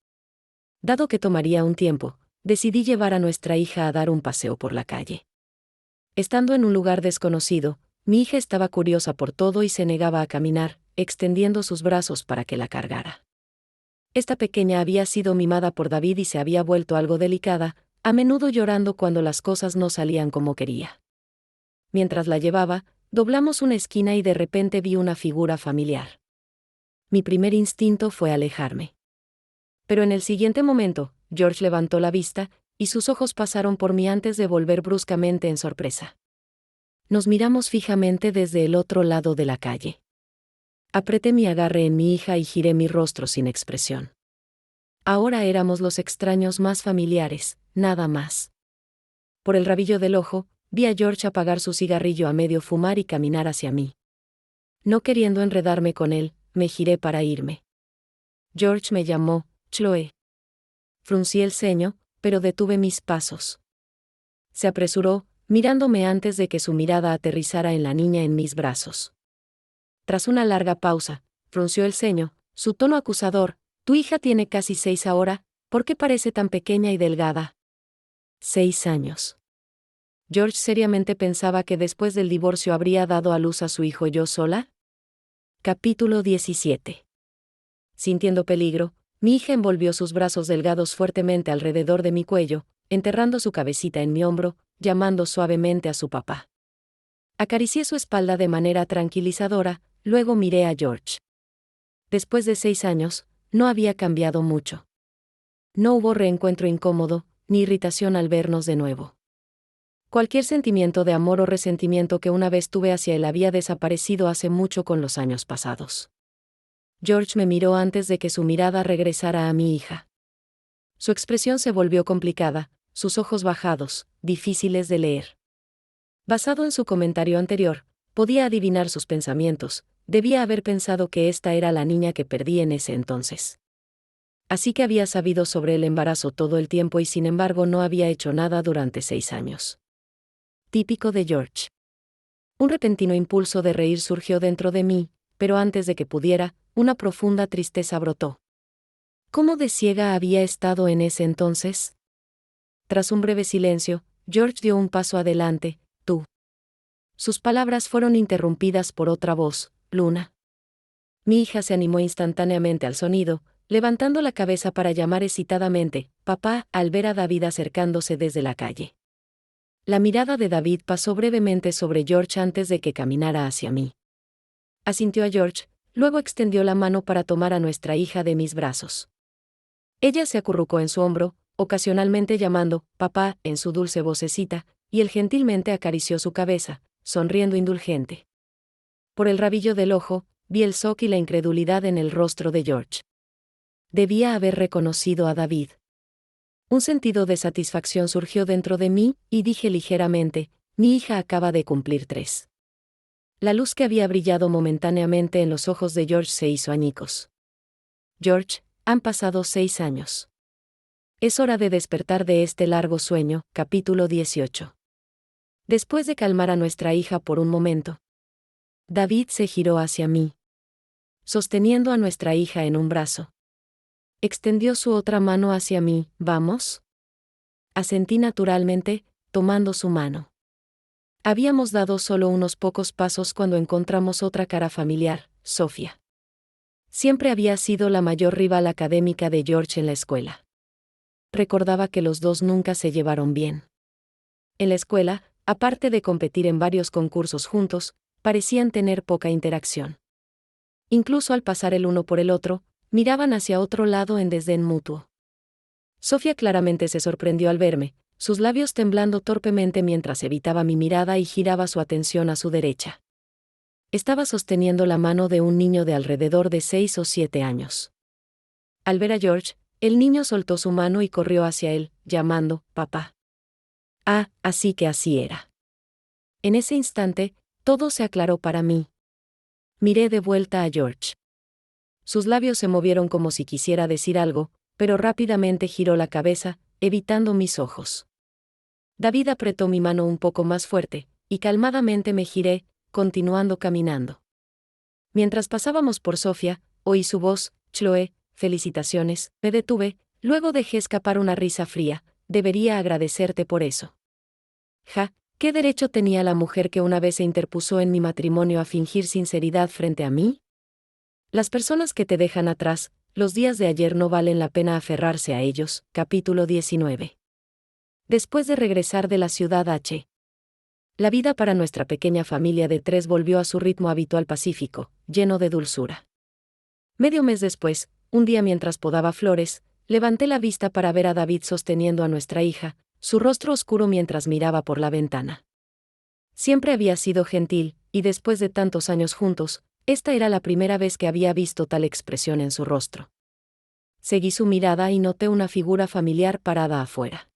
[SPEAKER 1] Dado que tomaría un tiempo, decidí llevar a nuestra hija a dar un paseo por la calle. Estando en un lugar desconocido, mi hija estaba curiosa por todo y se negaba a caminar, extendiendo sus brazos para que la cargara. Esta pequeña había sido mimada por David y se había vuelto algo delicada, a menudo llorando cuando las cosas no salían como quería. Mientras la llevaba, doblamos una esquina y de repente vi una figura familiar. Mi primer instinto fue alejarme. Pero en el siguiente momento, George levantó la vista, y sus ojos pasaron por mí antes de volver bruscamente en sorpresa. Nos miramos fijamente desde el otro lado de la calle. Apreté mi agarre en mi hija y giré mi rostro sin expresión. Ahora éramos los extraños más familiares, nada más. Por el rabillo del ojo, vi a George apagar su cigarrillo a medio fumar y caminar hacia mí. No queriendo enredarme con él, me giré para irme. George me llamó, Chloe. Fruncí el ceño, pero detuve mis pasos. Se apresuró, mirándome antes de que su mirada aterrizara en la niña en mis brazos. Tras una larga pausa, frunció el ceño, su tono acusador: «Tu hija tiene casi 6 ahora, ¿por qué parece tan pequeña y delgada?» 6 años. ¿George seriamente pensaba que después del divorcio habría dado a luz a su hijo yo sola? Capítulo 17. Sintiendo peligro, mi hija envolvió sus brazos delgados fuertemente alrededor de mi cuello, enterrando su cabecita en mi hombro, llamando suavemente a su papá. Acaricié su espalda de manera tranquilizadora, luego miré a George. Después de 6 años, no había cambiado mucho. No hubo reencuentro incómodo, ni irritación al vernos de nuevo. Cualquier sentimiento de amor o resentimiento que una vez tuve hacia él había desaparecido hace mucho con los años pasados. George me miró antes de que su mirada regresara a mi hija. Su expresión se volvió complicada, sus ojos bajados, difíciles de leer. Basado en su comentario anterior, podía adivinar sus pensamientos. Debía haber pensado que esta era la niña que perdí en ese entonces. Así que había sabido sobre el embarazo todo el tiempo y sin embargo no había hecho nada durante 6 años. Típico de George. Un repentino impulso de reír surgió dentro de mí, pero antes de que pudiera, una profunda tristeza brotó. ¿Cómo de ciega había estado en ese entonces? Tras un breve silencio, George dio un paso adelante. «Tú». Sus palabras fueron interrumpidas por otra voz: «Luna». Mi hija se animó instantáneamente al sonido, levantando la cabeza para llamar excitadamente: «Papá», al ver a David acercándose desde la calle. La mirada de David pasó brevemente sobre George antes de que caminara hacia mí. Asintió a George, luego extendió la mano para tomar a nuestra hija de mis brazos. Ella se acurrucó en su hombro, ocasionalmente llamando «papá» en su dulce vocecita, y él gentilmente acarició su cabeza, sonriendo indulgente. Por el rabillo del ojo, vi el shock y la incredulidad en el rostro de George. Debía haber reconocido a David. Un sentido de satisfacción surgió dentro de mí, y dije ligeramente: «Mi hija acaba de cumplir 3». La luz que había brillado momentáneamente en los ojos de George se hizo añicos. «George, han pasado 6 años. Es hora de despertar de este largo sueño». Capítulo 18. Después de calmar a nuestra hija por un momento, David se giró hacia mí, sosteniendo a nuestra hija en un brazo. Extendió su otra mano hacia mí. «¿Vamos?». Asentí naturalmente, tomando su mano. Habíamos dado solo unos pocos pasos cuando encontramos otra cara familiar: Sofía. Siempre había sido la mayor rival académica de George en la escuela. recordaba que los dos nunca se llevaron bien. En la escuela, aparte de competir en varios concursos juntos, parecían tener poca interacción. Incluso al pasar el uno por el otro, miraban hacia otro lado en desdén mutuo. Sofía claramente se sorprendió al verme, sus labios temblando torpemente mientras evitaba mi mirada y giraba su atención a su derecha. Estaba sosteniendo la mano de un niño de alrededor de 6 o 7 años. Al ver a George, el niño soltó su mano y corrió hacia él, llamando, «Papá». Ah, así que así era. En ese instante, todo se aclaró para mí. Miré de vuelta a George. Sus labios se movieron como si quisiera decir algo, pero rápidamente giró la cabeza, evitando mis ojos. David apretó mi mano un poco más fuerte, y calmadamente me giré, continuando caminando. Mientras pasábamos por Sofía, oí su voz, «Chloe, felicitaciones». Me detuve, luego dejé escapar una risa fría, «Debería agradecerte por eso». Ja, ¿qué derecho tenía la mujer que una vez se interpuso en mi matrimonio a fingir sinceridad frente a mí? Las personas que te dejan atrás, los días de ayer no valen la pena aferrarse a ellos. Capítulo 19. Después de regresar de la ciudad H. La vida para nuestra pequeña familia de 3 volvió a su ritmo habitual pacífico, lleno de dulzura. Medio mes después, un día mientras podaba flores, levanté la vista para ver a David sosteniendo a nuestra hija, su rostro oscuro mientras miraba por la ventana. Siempre había sido gentil, y después de tantos años juntos, esta era la primera vez que había visto tal expresión en su rostro. Seguí su mirada y noté una figura familiar parada afuera.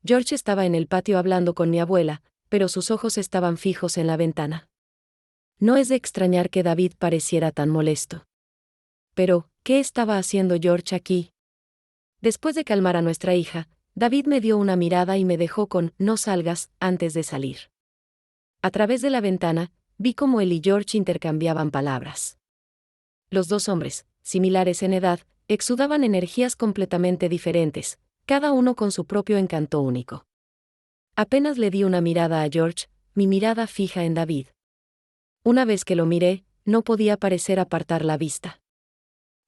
[SPEAKER 1] George estaba en el patio hablando con mi abuela, pero sus ojos estaban fijos en la ventana. No es de extrañar que David pareciera tan molesto. Pero, ¿qué estaba haciendo George aquí? Después de calmar a nuestra hija, David me dio una mirada y me dejó con «no salgas» antes de salir. A través de la ventana, vi cómo él y George intercambiaban palabras. Los dos hombres, similares en edad, exudaban energías completamente diferentes, cada uno con su propio encanto único. Apenas le di una mirada a George, mi mirada fija en David. Una vez que lo miré, no podía parecer apartar la vista.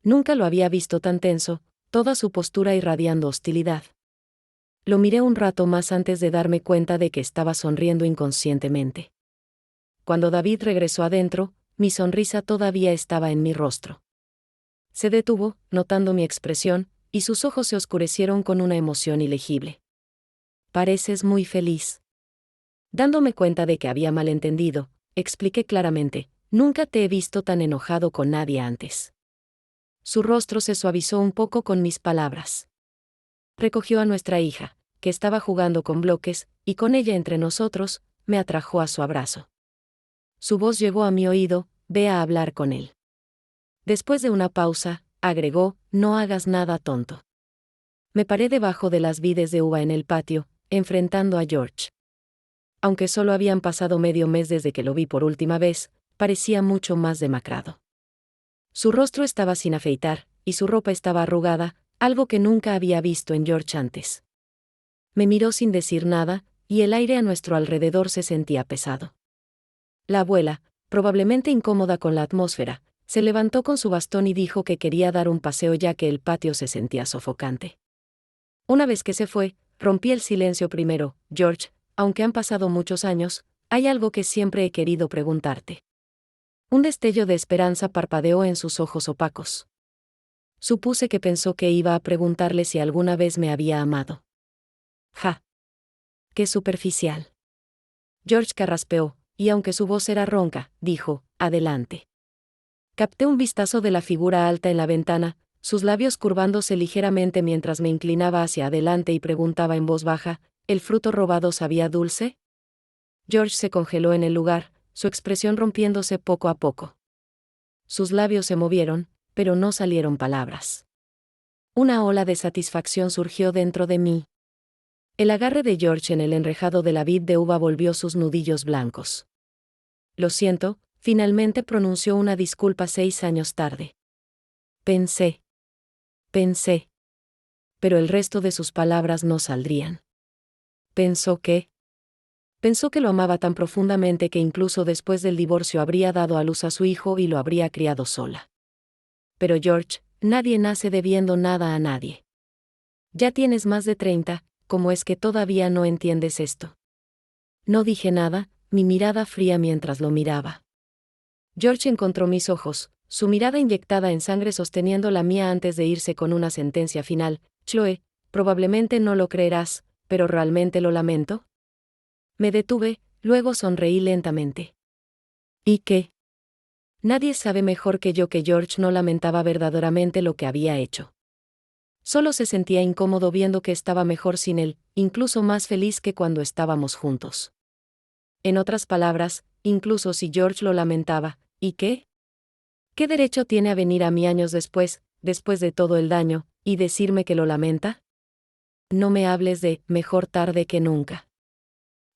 [SPEAKER 1] Nunca lo había visto tan tenso, toda su postura irradiando hostilidad. Lo miré un rato más antes de darme cuenta de que estaba sonriendo inconscientemente. Cuando David regresó adentro, mi sonrisa todavía estaba en mi rostro. Se detuvo, notando mi expresión, y sus ojos se oscurecieron con una emoción ilegible. «Pareces muy feliz». Dándome cuenta de que había malentendido, expliqué claramente, «Nunca te he visto tan enojado con nadie antes». Su rostro se suavizó un poco con mis palabras. Recogió a nuestra hija, que estaba jugando con bloques, y con ella entre nosotros, me atrajo a su abrazo. Su voz llegó a mi oído, «Ve a hablar con él». Después de una pausa, agregó, «No hagas nada tonto». Me paré debajo de las vides de uva en el patio, enfrentando a George. Aunque solo habían pasado medio mes desde que lo vi por última vez, parecía mucho más demacrado. Su rostro estaba sin afeitar, y su ropa estaba arrugada, algo que nunca había visto en George antes. Me miró sin decir nada, y el aire a nuestro alrededor se sentía pesado. La abuela, probablemente incómoda con la atmósfera, se levantó con su bastón y dijo que quería dar un paseo ya que el patio se sentía sofocante. Una vez que se fue, rompí el silencio primero. «George, aunque han pasado muchos años, hay algo que siempre he querido preguntarte». Un destello de esperanza parpadeó en sus ojos opacos. Supuse que pensó que iba a preguntarle si alguna vez me había amado. «Ja. Qué superficial». George carraspeó, y aunque su voz era ronca, dijo, «Adelante». Capté un vistazo de la figura alta en la ventana, sus labios curvándose ligeramente mientras me inclinaba hacia adelante y preguntaba en voz baja, ¿el fruto robado sabía dulce? George se congeló en el lugar, su expresión rompiéndose poco a poco. Sus labios se movieron, pero no salieron palabras. Una ola de satisfacción surgió dentro de mí. El agarre de George en el enrejado de la vid de uva volvió sus nudillos blancos. «Lo siento», finalmente pronunció una disculpa 6 años tarde. Pensé. Pero el resto de sus palabras no saldrían. Pensó que lo amaba tan profundamente que incluso después del divorcio habría dado a luz a su hijo y lo habría criado sola. Pero George, nadie nace debiendo nada a nadie. Ya tienes más de 30, ¿cómo es que todavía no entiendes esto? No dije nada, mi mirada fría mientras lo miraba. George encontró mis ojos, su mirada inyectada en sangre sosteniendo la mía antes de irse con una sentencia final. Chloe, probablemente no lo creerás, pero realmente lo lamento. Me detuve, luego sonreí lentamente. ¿Y qué? Nadie sabe mejor que yo que George no lamentaba verdaderamente lo que había hecho. Solo se sentía incómodo viendo que estaba mejor sin él, incluso más feliz que cuando estábamos juntos. En otras palabras, incluso si George lo lamentaba, ¿y qué? ¿Qué derecho tiene a venir a mí años después de todo el daño, y decirme que lo lamenta? No me hables de mejor tarde que nunca.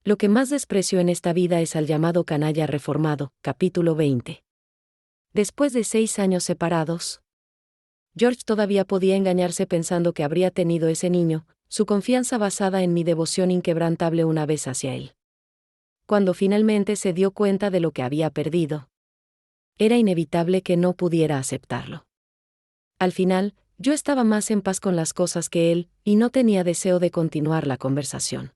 [SPEAKER 1] Lo que más desprecio en esta vida es al llamado canalla reformado, capítulo 20. Después de 6 años separados, George todavía podía engañarse pensando que habría tenido ese niño, su confianza basada en mi devoción inquebrantable una vez hacia él. Cuando finalmente se dio cuenta de lo que había perdido, era inevitable que no pudiera aceptarlo. Al final, yo estaba más en paz con las cosas que él, y no tenía deseo de continuar la conversación.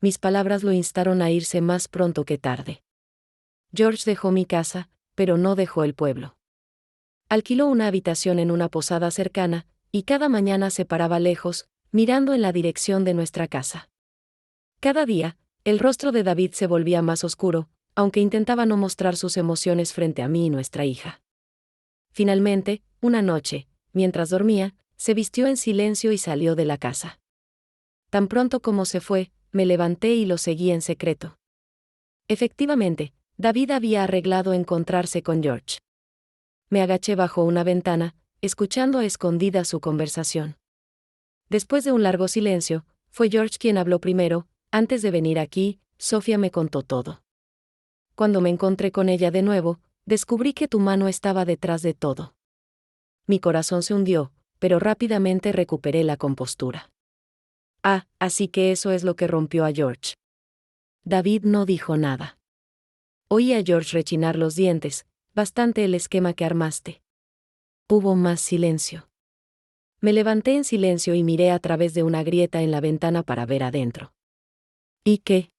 [SPEAKER 1] Mis palabras lo instaron a irse más pronto que tarde. George dejó mi casa, pero no dejó el pueblo. Alquiló una habitación en una posada cercana, y cada mañana se paraba lejos, mirando en la dirección de nuestra casa. Cada día, el rostro de David se volvía más oscuro, aunque intentaba no mostrar sus emociones frente a mí y nuestra hija. Finalmente, una noche, mientras dormía, se vistió en silencio y salió de la casa. Tan pronto como se fue, me levanté y lo seguí en secreto. Efectivamente, David había arreglado encontrarse con George. Me agaché bajo una ventana, escuchando a escondidas su conversación. Después de un largo silencio, fue George quien habló primero. Antes de venir aquí, Sofía me contó todo. Cuando me encontré con ella de nuevo, descubrí que tu mano estaba detrás de todo. Mi corazón se hundió, pero rápidamente recuperé la compostura. Ah, así que eso es lo que rompió a George. David no dijo nada. Oí a George rechinar los dientes, bastante el esquema que armaste. Hubo más silencio. Me levanté en silencio y miré a través de una grieta en la ventana para ver adentro. ¿Y qué?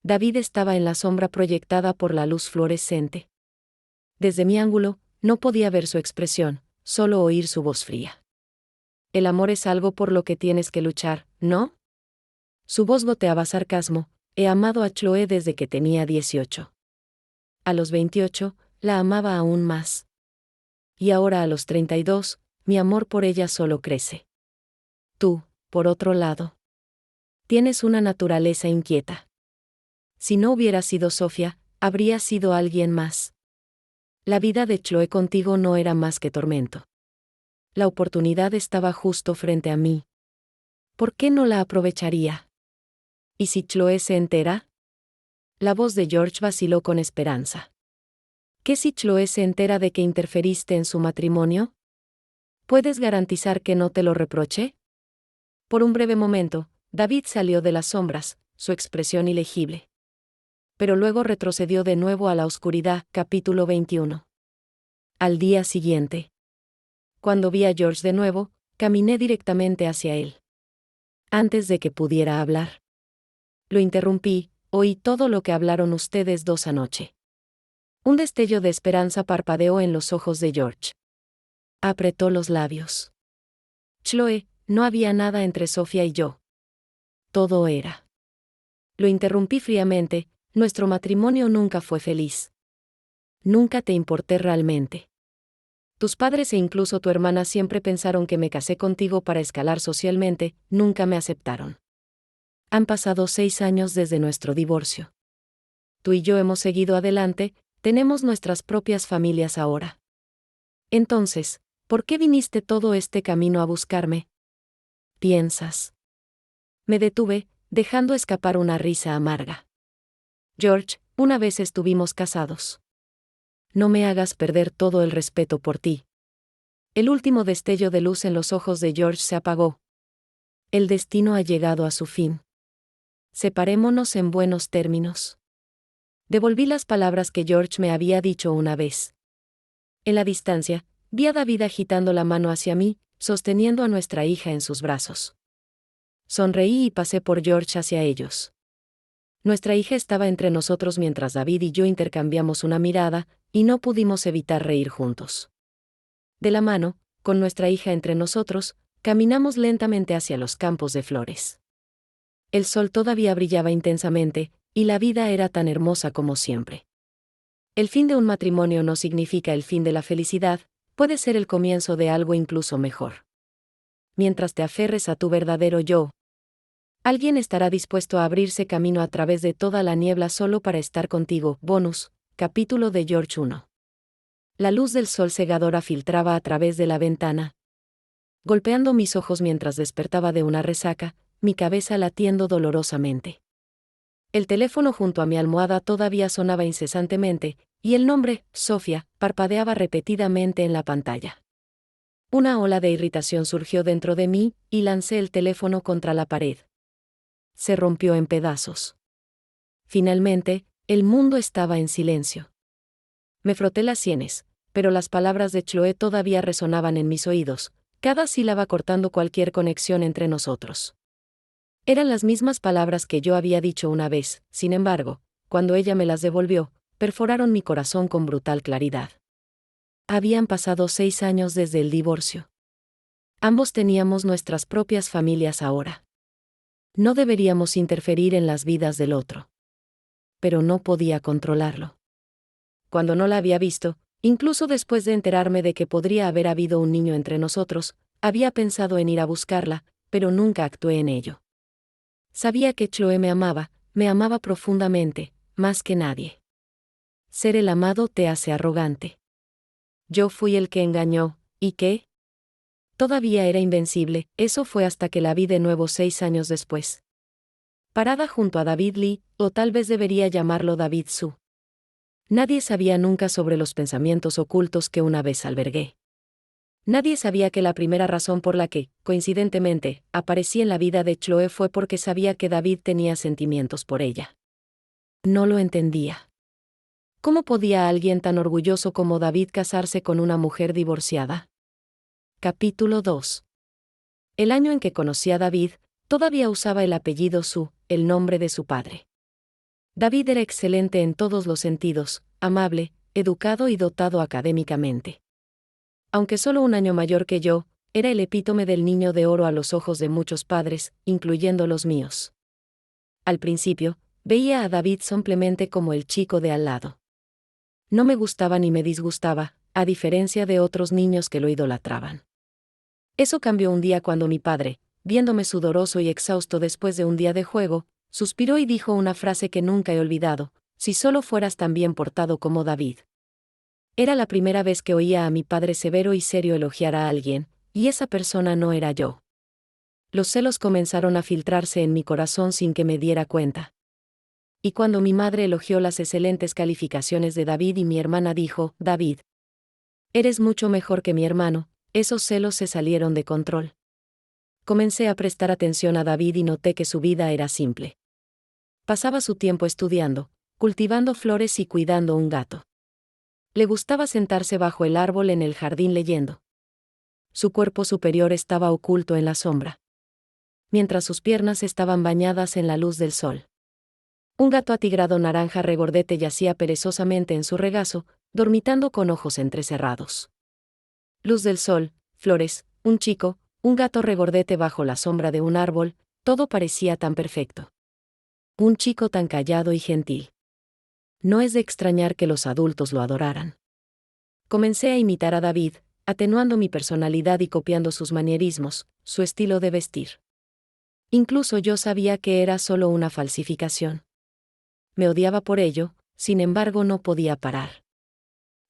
[SPEAKER 1] David estaba en la sombra proyectada por la luz fluorescente. Desde mi ángulo, no podía ver su expresión, solo oír su voz fría. El amor es algo por lo que tienes que luchar, ¿no? Su voz goteaba sarcasmo. He amado a Chloe desde que tenía 18. A los 28, la amaba aún más. Y ahora a los 32, mi amor por ella solo crece. Tú, por otro lado, tienes una naturaleza inquieta. Si no hubiera sido Sofía, habría sido alguien más. La vida de Chloe contigo no era más que tormento. La oportunidad estaba justo frente a mí. ¿Por qué no la aprovecharía? ¿Y si Chloe se entera? La voz de George vaciló con esperanza. ¿Qué si Chloe se entera de que interferiste en su matrimonio? ¿Puedes garantizar que no te lo reproche? Por un breve momento, David salió de las sombras, su expresión ilegible. Pero luego retrocedió de nuevo a la oscuridad. Capítulo 21. Al día siguiente, cuando vi a George de nuevo, caminé directamente hacia él. Antes de que pudiera hablar, lo interrumpí. Oí todo lo que hablaron ustedes dos anoche. Un destello de esperanza parpadeó en los ojos de George. Apretó los labios. Chloe, no había nada entre Sofía y yo. Todo era. Lo interrumpí fríamente. Nuestro matrimonio nunca fue feliz. Nunca te importé realmente. Tus padres e incluso tu hermana siempre pensaron que me casé contigo para escalar socialmente, nunca me aceptaron. Han pasado 6 años desde nuestro divorcio. Tú y yo hemos seguido adelante, tenemos nuestras propias familias ahora. Entonces, ¿por qué viniste todo este camino a buscarme? ¿Piensas? Me detuve, dejando escapar una risa amarga. George, una vez estuvimos casados. No me hagas perder todo el respeto por ti. El último destello de luz en los ojos de George se apagó. El destino ha llegado a su fin. Separémonos en buenos términos. Devolví las palabras que George me había dicho una vez. En la distancia, vi a David agitando la mano hacia mí, sosteniendo a nuestra hija en sus brazos. Sonreí y pasé por George hacia ellos. Nuestra hija estaba entre nosotros mientras David y yo intercambiamos una mirada, y no pudimos evitar reír juntos. De la mano, con nuestra hija entre nosotros, caminamos lentamente hacia los campos de flores. El sol todavía brillaba intensamente, y la vida era tan hermosa como siempre. El fin de un matrimonio no significa el fin de la felicidad, puede ser el comienzo de algo incluso mejor. Mientras te aferres a tu verdadero yo, alguien estará dispuesto a abrirse camino a través de toda la niebla solo para estar contigo. Bonus, capítulo de George 1. La luz del sol cegadora filtraba a través de la ventana, golpeando mis ojos mientras despertaba de una resaca, mi cabeza latiendo dolorosamente. El teléfono junto a mi almohada todavía sonaba incesantemente, y el nombre, Sofía, parpadeaba repetidamente en la pantalla. Una ola de irritación surgió dentro de mí, y lancé el teléfono contra la pared. Se rompió en pedazos. Finalmente, el mundo estaba en silencio. Me froté las sienes, pero las palabras de Chloe todavía resonaban en mis oídos, cada sílaba cortando cualquier conexión entre nosotros. Eran las mismas palabras que yo había dicho una vez, sin embargo, cuando ella me las devolvió, perforaron mi corazón con brutal claridad. Habían pasado 6 años desde el divorcio. Ambos teníamos nuestras propias familias ahora. No deberíamos interferir en las vidas del otro. Pero no podía controlarlo. Cuando no la había visto, incluso después de enterarme de que podría haber habido un niño entre nosotros, había pensado en ir a buscarla, pero nunca actué en ello. Sabía que Chloe me amaba profundamente, más que nadie. Ser el amado te hace arrogante. Yo fui el que engañó, ¿y qué? Todavía era invencible, eso fue hasta que la vi de nuevo 6 años después. Parada junto a David Lee, o tal vez debería llamarlo David Su. Nadie sabía nunca sobre los pensamientos ocultos que una vez albergué. Nadie sabía que la primera razón por la que, coincidentemente, aparecí en la vida de Chloe fue porque sabía que David tenía sentimientos por ella. No lo entendía. ¿Cómo podía alguien tan orgulloso como David casarse con una mujer divorciada? Capítulo 2. El año en que conocí a David, todavía usaba el apellido Su, el nombre de su padre. David era excelente en todos los sentidos, amable, educado y dotado académicamente. Aunque solo un año mayor que yo, era el epítome del niño de oro a los ojos de muchos padres, incluyendo los míos. Al principio, veía a David simplemente como el chico de al lado. No me gustaba ni me disgustaba, a diferencia de otros niños que lo idolatraban. Eso cambió un día cuando mi padre, viéndome sudoroso y exhausto después de un día de juego, suspiró y dijo una frase que nunca he olvidado: si solo fueras tan bien portado como David. Era la primera vez que oía a mi padre severo y serio elogiar a alguien, y esa persona no era yo. Los celos comenzaron a filtrarse en mi corazón sin que me diera cuenta. Y cuando mi madre elogió las excelentes calificaciones de David y mi hermana dijo: David, eres mucho mejor que mi hermano, esos celos se salieron de control. Comencé a prestar atención a David y noté que su vida era simple. Pasaba su tiempo estudiando, cultivando flores y cuidando un gato. Le gustaba sentarse bajo el árbol en el jardín leyendo. Su cuerpo superior estaba oculto en la sombra, mientras sus piernas estaban bañadas en la luz del sol. Un gato atigrado naranja regordete yacía perezosamente en su regazo, dormitando con ojos entrecerrados. Luz del sol, flores, un chico, un gato regordete bajo la sombra de un árbol, todo parecía tan perfecto. Un chico tan callado y gentil. No es de extrañar que los adultos lo adoraran. Comencé a imitar a David, atenuando mi personalidad y copiando sus manierismos, su estilo de vestir. Incluso yo sabía que era solo una falsificación. Me odiaba por ello, sin embargo no podía parar.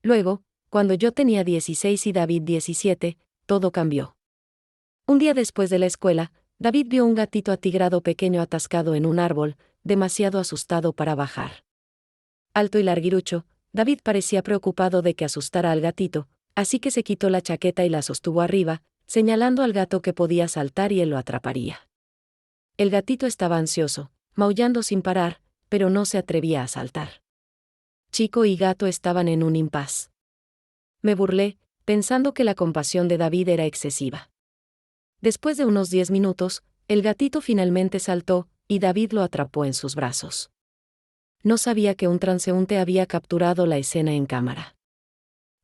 [SPEAKER 1] Luego, cuando yo tenía 16 y David 17, todo cambió. Un día después de la escuela, David vio un gatito atigrado pequeño atascado en un árbol, demasiado asustado para bajar. Alto y larguirucho, David parecía preocupado de que asustara al gatito, así que se quitó la chaqueta y la sostuvo arriba, señalando al gato que podía saltar y él lo atraparía. El gatito estaba ansioso, maullando sin parar, pero no se atrevía a saltar. Chico y gato estaban en un impas. Me burlé, pensando que la compasión de David era excesiva. Después de unos 10 minutos, el gatito finalmente saltó, y David lo atrapó en sus brazos. No sabía que un transeúnte había capturado la escena en cámara.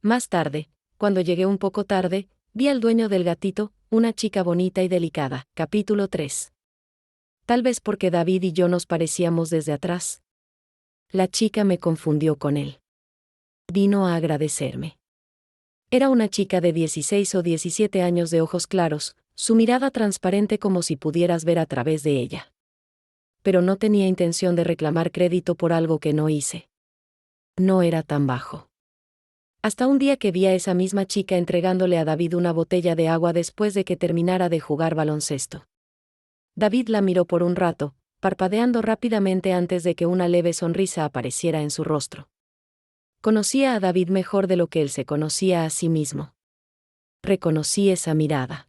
[SPEAKER 1] Más tarde, cuando llegué un poco tarde, vi al dueño del gatito, una chica bonita y delicada. Capítulo 3. Tal vez porque David y yo nos parecíamos desde atrás. La chica me confundió con él. Vino a agradecerme. Era una chica de 16 o 17 años de ojos claros, su mirada transparente como si pudieras ver a través de ella. Pero no tenía intención de reclamar crédito por algo que no hice. No era tan bajo. Hasta un día que vi a esa misma chica entregándole a David una botella de agua después de que terminara de jugar baloncesto. David la miró por un rato, parpadeando rápidamente antes de que una leve sonrisa apareciera en su rostro. Conocía a David mejor de lo que él se conocía a sí mismo. Reconocí esa mirada.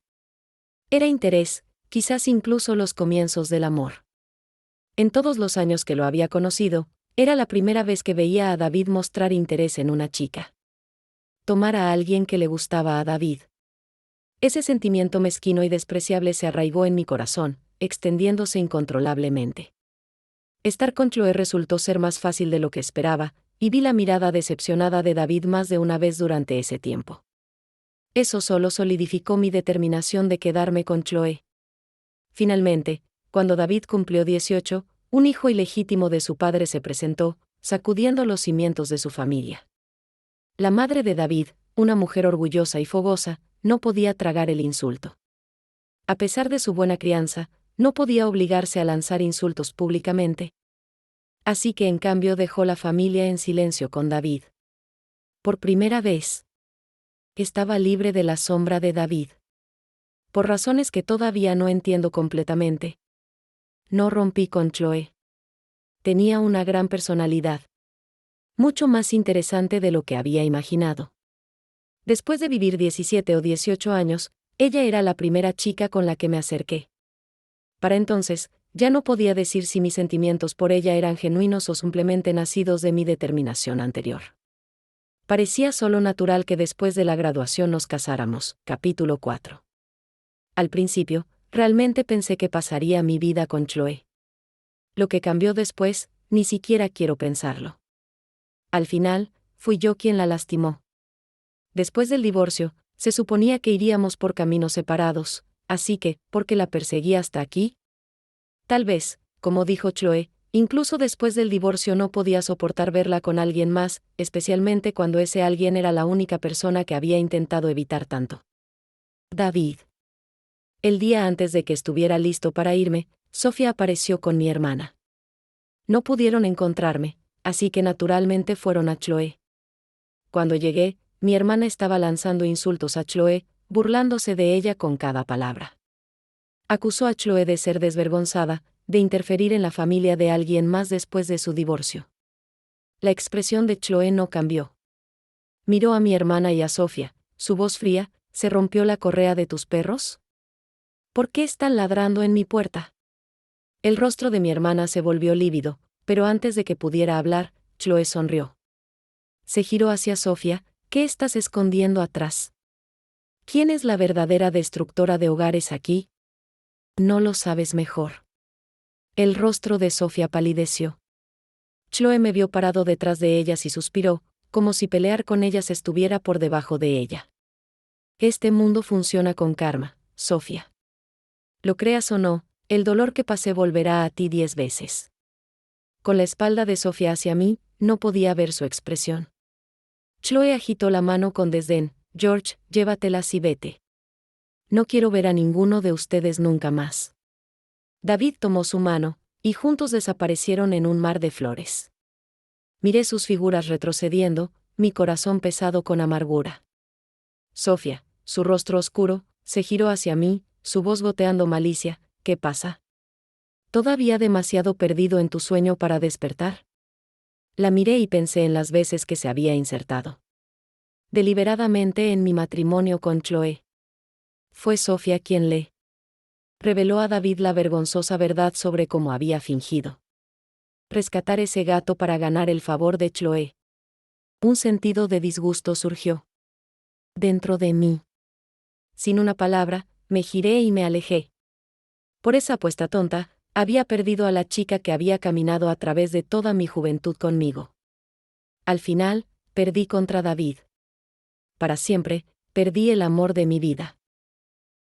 [SPEAKER 1] Era interés, quizás incluso los comienzos del amor. En todos los años que lo había conocido, era la primera vez que veía a David mostrar interés en una chica. Tomar a alguien que le gustaba a David. Ese sentimiento mezquino y despreciable se arraigó en mi corazón, extendiéndose incontrolablemente. Estar con Chloe resultó ser más fácil de lo que esperaba, y vi la mirada decepcionada de David más de una vez durante ese tiempo. Eso solo solidificó mi determinación de quedarme con Chloe. Finalmente, cuando David cumplió 18, un hijo ilegítimo de su padre se presentó, sacudiendo los cimientos de su familia. La madre de David, una mujer orgullosa y fogosa, no podía tragar el insulto. A pesar de su buena crianza, no podía obligarse a lanzar insultos públicamente. Así que en cambio dejó la familia en silencio con David. Por primera vez, estaba libre de la sombra de David. Por razones que todavía no entiendo completamente. No rompí con Chloe. Tenía una gran personalidad. Mucho más interesante de lo que había imaginado. Después de vivir 17 o 18 años, ella era la primera chica con la que me acerqué. Para entonces, ya no podía decir si mis sentimientos por ella eran genuinos o simplemente nacidos de mi determinación anterior. Parecía solo natural que después de la graduación nos casáramos. Capítulo 4. Al principio, realmente pensé que pasaría mi vida con Chloe. Lo que cambió después, ni siquiera quiero pensarlo. Al final, fui yo quien la lastimó. Después del divorcio, se suponía que iríamos por caminos separados, así que, ¿por qué la perseguí hasta aquí? Tal vez, como dijo Chloe, incluso después del divorcio no podía soportar verla con alguien más, especialmente cuando ese alguien era la única persona que había intentado evitar tanto. David. El día antes de que estuviera listo para irme, Sofía apareció con mi hermana. No pudieron encontrarme, así que naturalmente fueron a Chloe. Cuando llegué, mi hermana estaba lanzando insultos a Chloe, burlándose de ella con cada palabra. Acusó a Chloe de ser desvergonzada, de interferir en la familia de alguien más después de su divorcio. La expresión de Chloe no cambió. Miró a mi hermana y a Sofía, su voz fría. ¿Se rompió la correa de tus perros? ¿Por qué están ladrando en mi puerta? El rostro de mi hermana se volvió lívido, pero antes de que pudiera hablar, Chloe sonrió. Se giró hacia Sofía. ¿Qué estás escondiendo atrás? ¿Quién es la verdadera destructora de hogares aquí? No lo sabes mejor. El rostro de Sofía palideció. Chloe me vio parado detrás de ellas y suspiró, como si pelear con ellas estuviera por debajo de ella. Este mundo funciona con karma, Sofía. Lo creas o no, el dolor que pasé volverá a ti 10 veces. Con la espalda de Sofía hacia mí, no podía ver su expresión. Chloe agitó la mano con desdén. George, llévatelas y vete. No quiero ver a ninguno de ustedes nunca más. David tomó su mano, y juntos desaparecieron en un mar de flores. Miré sus figuras retrocediendo, mi corazón pesado con amargura. Sofía, su rostro oscuro, se giró hacia mí, su voz goteando malicia. ¿Qué pasa? ¿Todavía demasiado perdido en tu sueño para despertar? La miré y pensé en las veces que se había insertado deliberadamente en mi matrimonio con Chloe. Fue Sofía quien le reveló a David la vergonzosa verdad sobre cómo había fingido rescatar ese gato para ganar el favor de Chloe. Un sentido de disgusto surgió dentro de mí. Sin una palabra, Me giré y me alejé. Por esa apuesta tonta, había perdido a la chica que había caminado a través de toda mi juventud conmigo. Al final, perdí contra David. Para siempre, perdí el amor de mi vida.